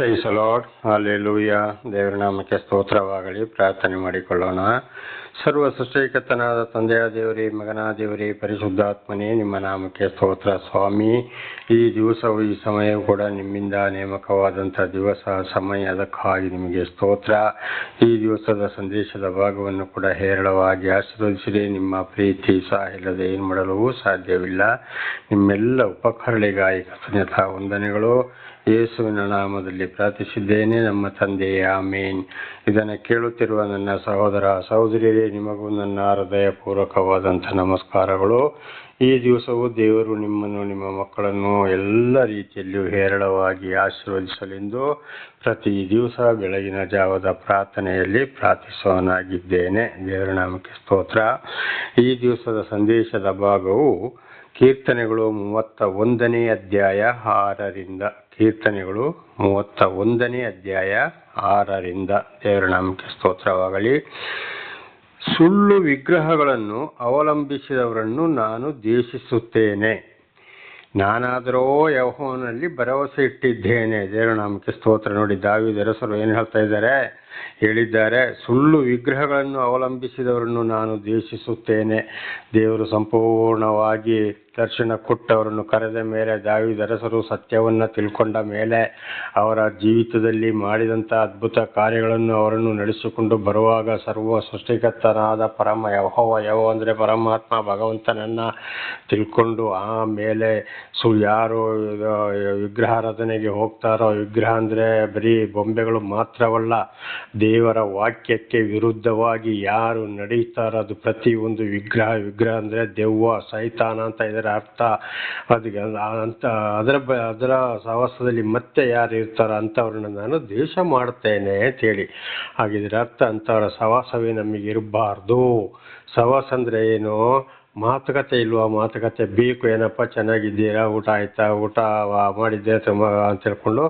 Price lord, hallelujah. ದೇವರ ನಾಮಕ್ಕೆ ಸ್ತೋತ್ರವಾಗಲಿ. ಪ್ರಾರ್ಥನೆ ಮಾಡಿಕೊಳ್ಳೋಣ. ಸರ್ವ ಸೃಷ್ಟಿಕರ್ತನಾದ ತಂದೆಯ ದೇವರೇ, ಮಗನ ದೇವರೇ, ಪರಿಶುದ್ಧಾತ್ಮನೇ, ನಿಮ್ಮ ನಾಮಕ್ಕೆ ಸ್ತೋತ್ರ ಸ್ವಾಮಿ. ಈ ದಿವಸವು ಈ ಸಮಯವು ಕೂಡ ನಿಮ್ಮಿಂದ ನೇಮಕವಾದಂಥ ದಿವಸ ಸಮಯ, ಅದಕ್ಕಾಗಿ ನಿಮಗೆ ಸ್ತೋತ್ರ. ಈ ದಿವಸದ ಸಂದೇಶದ ಭಾಗವನ್ನು ಕೂಡ ಹೇರಳವಾಗಿ ಆಶೀರ್ವದಿಸಿದೆ. ನಿಮ್ಮ ಪ್ರೀತಿ ಸಾಹಿಲ್ಲದೆ ಏನು ಮಾಡಲು ಸಾಧ್ಯವಿಲ್ಲ. ನಿಮ್ಮೆಲ್ಲ ಉಪಕರಣಗಳಿಗಾಗಿ ಕೃತಜ್ಞತಾ ವಂದನೆಗಳು. ಯೇಸುವಿನ ನಾಮದಲ್ಲಿ ಪ್ರಾರ್ಥಿಸಿದ್ದೇನೆ, ನಮ್ಮ ತಂದೆಯೇ, ಆಮೇನ್. ಇದನ್ನು ಕೇಳುತ್ತಿರುವ ನನ್ನ ಸಹೋದರ ಸಹೋದರಿಯರೇ, ನಿಮಗೂ ನನ್ನ ಹೃದಯಪೂರ್ವಕವಾದಂಥ ನಮಸ್ಕಾರಗಳು. ಈ ದಿವಸವು ದೇವರು ನಿಮ್ಮನ್ನು, ನಿಮ್ಮ ಮಕ್ಕಳನ್ನು ಎಲ್ಲ ರೀತಿಯಲ್ಲಿಯೂ ಹೇರಳವಾಗಿ ಆಶೀರ್ವದಿಸಲೆಂದು ಪ್ರತಿ ದಿವಸ ಬೆಳಗಿನ ಜಾವದ ಪ್ರಾರ್ಥನೆಯಲ್ಲಿ ಪ್ರಾರ್ಥಿಸುವನಾಗಿದ್ದೇನೆ. ದೇವರ ನಾಮಕ್ಕೆ ಸ್ತೋತ್ರ. ಈ ದಿವಸದ ಸಂದೇಶದ ಭಾಗವು ಕೀರ್ತನೆಗಳು 31ನೇ ಅಧ್ಯಾಯ 6ರಿಂದ. ಕೀರ್ತನೆಗಳು 31ನೇ ಅಧ್ಯಾಯ 6ರಿಂದ. ದೇವರ ನಾಮಕ್ಕೆ ಸ್ತೋತ್ರವಾಗಲಿ. ಸುಳ್ಳು ವಿಗ್ರಹಗಳನ್ನು ಅವಲಂಬಿಸಿದವರನ್ನು ನಾನು ದ್ವೇಷಿಸುತ್ತೇನೆ. ನಾನಾದರೋ ಯೆಹೋವನಲ್ಲಿ ಭರವಸೆ ಇಟ್ಟಿದ್ದೇನೆ. ದೇವರ ನಾಮಕ್ಕೆ ಸ್ತೋತ್ರ. ನೋಡಿ, ದಾವೀದ ಅರಸರು ಏನು ಹೇಳಿದ್ದಾರೆ, ಸುಳ್ಳು ವಿಗ್ರಹಗಳನ್ನು ಅವಲಂಬಿಸಿದವರನ್ನು ನಾನು ದ್ವೇಷಿಸುತ್ತೇನೆ. ದೇವರು ಸಂಪೂರ್ಣವಾಗಿ ದರ್ಶನ ಕೊಟ್ಟವರನ್ನು ಕರೆದ ಮೇಲೆ, ದಾವೀದ ಅರಸರು ಸತ್ಯವನ್ನು ತಿಳ್ಕೊಂಡ ಮೇಲೆ, ಅವರ ಜೀವಿತದಲ್ಲಿ ಮಾಡಿದಂಥ ಅದ್ಭುತ ಕಾರ್ಯಗಳನ್ನು ಅವರನ್ನು ನಡೆಸಿಕೊಂಡು ಬರುವಾಗ, ಸರ್ವ ಸೃಷ್ಟಿಕರ್ತನಾದ ಪರಮ ಯೆಹೋವ ಅಂದರೆ ಪರಮಾತ್ಮ ಭಗವಂತನನ್ನು ತಿಳ್ಕೊಂಡು ಆಮೇಲೆ ಯಾರು ವಿಗ್ರಹಾರಾಧನೆಗೆ ಹೋಗ್ತಾರೋ, ವಿಗ್ರಹ ಅಂದರೆ ಬರೀ ಬೊಂಬೆಗಳು ಮಾತ್ರವಲ್ಲ, ದೇವರ ವಾಕ್ಯಕ್ಕೆ ವಿರುದ್ಧವಾಗಿ ಯಾರು ನಡೀತಾರೋ ಅದು ಪ್ರತಿಯೊಂದು ವಿಗ್ರಹ ಅಂದರೆ ದೆವ್ವ, ಸೈತಾನ ಅಂತ ಇದರ ಅರ್ಥ. ಅದರ ಸಹವಾಸದಲ್ಲಿ ಮತ್ತೆ ಯಾರು ಇರ್ತಾರೋ ಅಂಥವ್ರನ್ನ ನಾನು ದ್ವೇಷ ಮಾಡ್ತೇನೆ ಅಂತೇಳಿ. ಹಾಗಿದ್ರೆ ಅರ್ಥ, ಅಂಥವ್ರ ಸಹವಾಸವೇ ನಮಗೆ ಇರಬಾರ್ದು. ಸಹವಾಸ ಅಂದರೆ ಏನು? ಮಾತುಕತೆ ಇಲ್ವಾ? ಮಾತುಕತೆ ಬೇಕು. ಏನಪ್ಪ, ಚೆನ್ನಾಗಿದ್ದೀರಾ, ಊಟ ಆಯ್ತಾ, ಊಟ ಮಾಡಿದ್ದೆ ಅಂತ ಹೇಳ್ಕೊಂಡು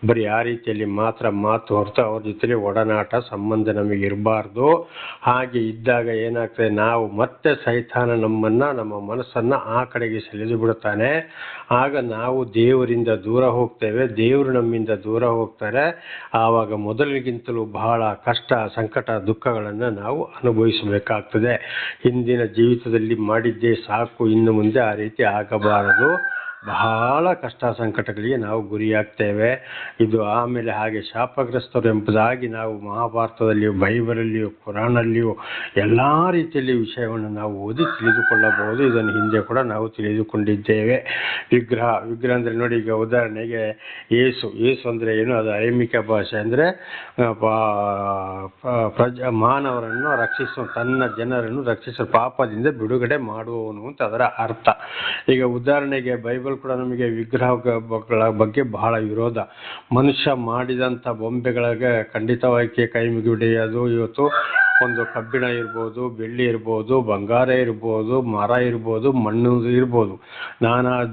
ಬರೀ ಆ ರೀತಿಯಲ್ಲಿ ಮಾತು ಹೊರತು ಅವ್ರ ಜೊತೆಲಿ ಒಡನಾಟ ಸಂಬಂಧ ನಮಗೆ ಇರಬಾರ್ದು. ಹಾಗೆ ಇದ್ದಾಗ ಏನಾಗ್ತದೆ, ನಾವು ಮತ್ತೆ ಸೈತಾನ ನಮ್ಮ ಮನಸ್ಸನ್ನು ಆ ಕಡೆಗೆ ಸೆಳೆದು ಬಿಡುತ್ತಾನೆ. ಆಗ ನಾವು ದೇವರಿಂದ ದೂರ ಹೋಗ್ತೇವೆ, ದೇವರು ನಮ್ಮಿಂದ ದೂರ ಹೋಗ್ತಾರೆ. ಆವಾಗ ಮೊದಲಿಗಿಂತಲೂ ಬಹಳ ಕಷ್ಟ, ಸಂಕಟ, ದುಃಖಗಳನ್ನು ನಾವು ಅನುಭವಿಸಬೇಕಾಗ್ತದೆ. ಹಿಂದಿನ ಜೀವಿತದಲ್ಲಿ ಮಾಡಿದ್ದೇ ಸಾಕು, ಇನ್ನು ಮುಂದೆ ಆ ರೀತಿ ಆಗಬಾರದು. ಬಹಳ ಕಷ್ಟ ಸಂಕಟಗಳಿಗೆ ನಾವು ಗುರಿಯಾಗ್ತೇವೆ. ಇದು ಆಮೇಲೆ ಹಾಗೆ ಶಾಪಗ್ರಸ್ತರು ಎಂಬುದಾಗಿ ನಾವು ಮಹಾಭಾರತದಲ್ಲಿಯೂ, ಬೈಬಲಲ್ಲಿಯೂ, ಕುರಾನಲ್ಲಿಯೂ ಎಲ್ಲ ರೀತಿಯಲ್ಲಿ ವಿಷಯವನ್ನು ನಾವು ಓದಿ ತಿಳಿದುಕೊಳ್ಳಬಹುದು. ಇದನ್ನು ಹಿಂದೆ ಕೂಡ ನಾವು ತಿಳಿದುಕೊಂಡಿದ್ದೇವೆ. ವಿಗ್ರಹ ಅಂದರೆ ನೋಡಿ, ಈಗ ಉದಾಹರಣೆಗೆ ಯೇಸು ಅಂದರೆ ಏನು? ಅದು ಐಮಿಕ ಭಾಷೆ ಅಂದರೆ ಮಾನವರನ್ನು ತನ್ನ ಜನರನ್ನು ರಕ್ಷಿಸುವ, ಪಾಪದಿಂದ ಬಿಡುಗಡೆ ಮಾಡುವವನು ಅಂತ ಅದರ ಅರ್ಥ. ಈಗ ಉದಾಹರಣೆಗೆ ಬೈಬಲ್ ಕೂಡ ನಮಗೆ ವಿಗ್ರಹಗಳ ಬಗ್ಗೆ ಬಹಳ ವಿರೋಧ. ಮನುಷ್ಯ ಮಾಡಿದಂಥ ಬೊಂಬೆಗಳಿಗೆ ಖಂಡಿತವಾಗಿ ಕೈ ಮುಗಿಬಿಡಿಯೋದು. ಇವತ್ತು ಒಂದು ಕಬ್ಬಿಣ ಇರ್ಬೋದು, ಬೆಳ್ಳಿ ಇರ್ಬೋದು, ಬಂಗಾರ ಇರ್ಬೋದು, ಮರ ಇರ್ಬೋದು, ಮಣ್ಣು ಇರ್ಬೋದು,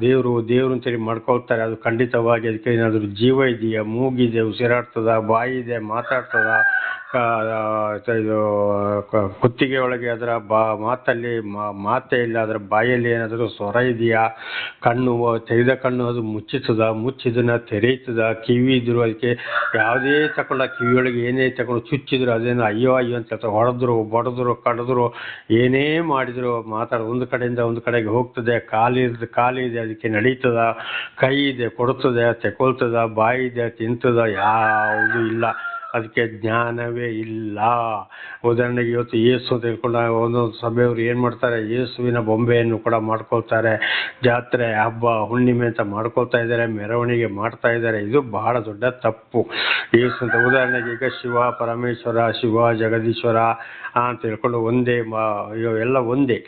ದೇವರು ಅಂತೇಳಿ ಮಾಡ್ಕೊಳ್ತಾರೆ. ಅದು ಖಂಡಿತವಾಗಿ ಅದಕ್ಕೆ ಏನಾದರೂ ಜೀವ ಇದೆಯಾ? ಮೂಗಿದೆ, ಉಸಿರಾಡ್ತದ, ಬಾಯಿ ಇದೆ, ಮಾತಾಡ್ತದ, ಇದು ಕುತ್ತಿಗೆ ಒಳಗೆ ಅದರ ಮಾತಲ್ಲಿ ಮಾತೇ ಇಲ್ಲ, ಅದರ ಬಾಯಲ್ಲಿ ಏನಾದರೂ ಸ್ವರ ಇದೆಯಾ? ತೆಗೆದ ಕಣ್ಣು ಅದು ಮುಚ್ಚಿದನ್ನ ತೆರೆಯುತ್ತದ? ಕಿವಿ ಇದ್ರು ಅದಕ್ಕೆ ಯಾವುದೇ ಕಿವಿಯೊಳಗೆ ಏನೇ ತಗೊಂಡು ಚುಚ್ಚಿದ್ರು ಅದೇನು ಅಯ್ಯೋ ಅಂತ ಹೊಡೆದ್ರು, ಬಡಿದ್ರು, ಕಡಿದ್ರು, ಏನೇ ಮಾಡಿದ್ರು ಒಂದು ಕಡೆಯಿಂದ ಒಂದು ಕಡೆಗೆ ಹೋಗ್ತದೆ. ಕಾಲಿದೆ, ಅದಕ್ಕೆ ನಡೀತದ. ಕೈ ಇದೆ, ಕೊಡ್ತದೆ, ತೆಕೊಳ್ತದ. ಬಾಯಿ ಇದೆ, ತಿಂತದ. ಯಾವುದೂ ಇಲ್ಲ. ಅದಕ್ಕೆ ಜ್ಞಾನವೇ ಇಲ್ಲ. ಉದಾಹರಣೆಗೆ ಇವತ್ತು ಯೇಸು ಅಂತ ಹೇಳ್ಕೊಂಡು ಒಂದೊಂದು ಸಭೆಯವರು ಏನು ಮಾಡ್ತಾರೆ, ಯೇಸುವಿನ ಬೊಂಬೆಯನ್ನು ಕೂಡ ಮಾಡ್ಕೊಳ್ತಾರೆ. ಜಾತ್ರೆ, ಹಬ್ಬ, ಹುಣ್ಣಿಮೆ ಅಂತ ಮಾಡ್ಕೊಳ್ತಾ ಇದ್ದಾರೆ, ಮೆರವಣಿಗೆ ಮಾಡ್ತಾ ಇದ್ದಾರೆ. ಇದು ಬಹಳ ದೊಡ್ಡ ತಪ್ಪು. ಯೇಸು ಅಂತ ಉದಾಹರಣೆಗೆ ಈಗ ಶಿವ, ಪರಮೇಶ್ವರ, ಶಿವ, ಜಗದೀಶ್ವರ ಅಂತ ಹೇಳ್ಕೊಂಡು ಎಲ್ಲ ಒಂದೇ.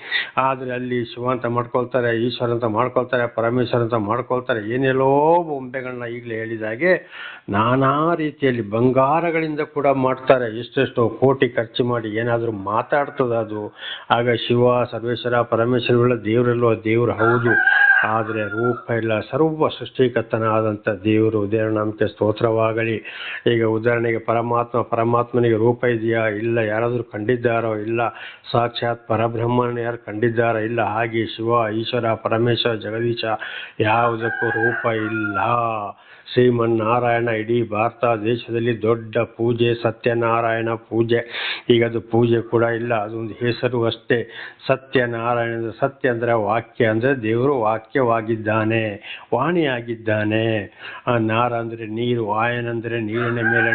ಆದರೆ ಅಲ್ಲಿ ಶಿವ ಅಂತ ಮಾಡ್ಕೊಳ್ತಾರೆ, ಈಶ್ವರ ಅಂತ ಮಾಡ್ಕೊಳ್ತಾರೆ, ಪರಮೇಶ್ವರ ಅಂತ ಮಾಡ್ಕೊಳ್ತಾರೆ. ಏನೆಲ್ಲೋ ಬೊಂಬೆಗಳನ್ನ ಈಗಲೇ ಹೇಳಿದಾಗೆ ನಾನಾ ರೀತಿಯಲ್ಲಿ ಬಂಗಾರಗಳಿಂದ ಕೂಡ ಮಾಡ್ತಾರೆ. ಎಷ್ಟೆಷ್ಟೋ ಕೋಟಿ ಖರ್ಚು ಮಾಡಿ ಏನಾದರೂ ಮಾತಾಡ್ತದ ಅದು. ಆಗ ಶಿವ, ಸರ್ವೇಶ್ವರ, ಪರಮೇಶ್ವರಗಳ ದೇವರಲ್ಲೋ ದೇವರು ಹೌದು, ಆದರೆ ರೂಪ ಇಲ್ಲ. ಸರ್ವ ಸೃಷ್ಟಿಕರ್ತನಾದಂಥ ದೇವರು, ದೇವರ ನಾಮಕ್ಕೆ ಸ್ತೋತ್ರವಾಗಲಿ. ಈಗ ಉದಾಹರಣೆಗೆ ಪರಮಾತ್ಮನಿಗೆ ರೂಪ ಇದೆಯಾ? ಇಲ್ಲ. ಯಾರಾದರೂ ಕಂಡಿದ್ದಾರೋ? ಇಲ್ಲ. ಸಾಕ್ಷಾತ್ ಪರಬ್ರಹ್ಮನ ಯಾರು ಕಂಡಿದ್ದಾರೋ? ಇಲ್ಲ. ಹಾಗೆ ಶಿವ, ಈಶ್ವರ, ಪರಮೇಶ್ವರ, ಜಗದೀಶ ಯಾವುದಕ್ಕೂ ರೂಪ ಇಲ್ಲ. ಶ್ರೀಮನ್ನಾರಾಯಣ ಇಡೀ ಭಾರತ ದೇಶದಲ್ಲಿ ದೊಡ್ಡ ಪೂಜೆ, ಸತ್ಯನಾರಾಯಣ ಪೂಜೆ. ಈಗ ಅದು ಪೂಜೆ ಕೂಡ ಇಲ್ಲ, ಅದೊಂದು ಹೆಸರು ಅಷ್ಟೇ. ಸತ್ಯನಾರಾಯಣ, ಸತ್ಯ ಅಂದರೆ ವಾಕ್ಯ, ಅಂದರೆ ದೇವರು ವಾಕ್ಯವಾಗಿದ್ದಾನೆ, ವಾಣಿಯಾಗಿದ್ದಾನೆ. ನಾರ ಅಂದರೆ ನೀರು, ಆಯನ ಅಂದರೆ ನೀರಿನ ಮೇಲೆ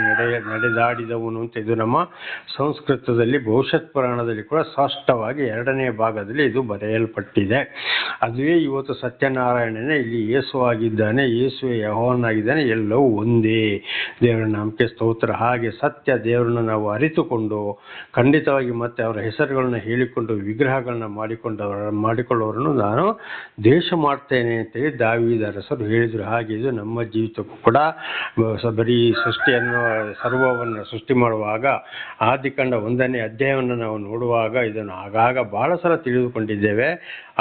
ನಡೆದಾಡಿದವನು ಅಂತ. ಇದು ನಮ್ಮ ಸಂಸ್ಕೃತದಲ್ಲಿ ಭವಿಷ್ಯತ್ ಪುರಾಣದಲ್ಲಿ ಕೂಡ ಸ್ಪಷ್ಟವಾಗಿ 2ನೇ ಭಾಗದಲ್ಲಿ ಇದು ಬರೆಯಲ್ಪಟ್ಟಿದೆ. ಅದುವೇ ಇವತ್ತು ಸತ್ಯನಾರಾಯಣನೇ ಇಲ್ಲಿ ಯೇಸು ಆಗಿದ್ದಾನೆ, ಯೇಸುವೆ ಯೆಹೋವನಾಗಿದ್ದಾನೆ, ಎಲ್ಲವೂ ಒಂದೇ. ದೇವರ ನಾಮಕ್ಕೆ ಸ್ತೋತ್ರ. ಹಾಗೆ ಸತ್ಯ ದೇವರನ್ನು ನಾವು ಅರಿತುಕೊಂಡು ಖಂಡಿತವಾಗಿ ಮತ್ತೆ ಅವರ ಹೆಸರುಗಳನ್ನ ಹೇಳಿಕೊಂಡು ವಿಗ್ರಹಗಳನ್ನ ಮಾಡಿಕೊಳ್ಳೋರನ್ನು ನಾನು ದ್ವೇಷ ಮಾಡ್ತೇನೆ ಅಂತೇಳಿ ದಾವೀದ ಅರಸರು ಹೇಳಿದರು. ಹಾಗೆ ಇದು ನಮ್ಮ ಜೀವಿತಕ್ಕೂ ಕೂಡ ಬರೀ ಸೃಷ್ಟಿಯನ್ನು, ಸರ್ವವನ್ನು ಸೃಷ್ಟಿ ಮಾಡುವಾಗ ಆದಿಕಾಂಡ 1ನೇ ಅಧ್ಯಾಯವನ್ನು ನಾವು ನೋಡುವಾಗ ಇದನ್ನು ಆಗಾಗ ಬಹಳ ಸಲ ತಿಳಿದುಕೊಂಡಿದ್ದೇವೆ.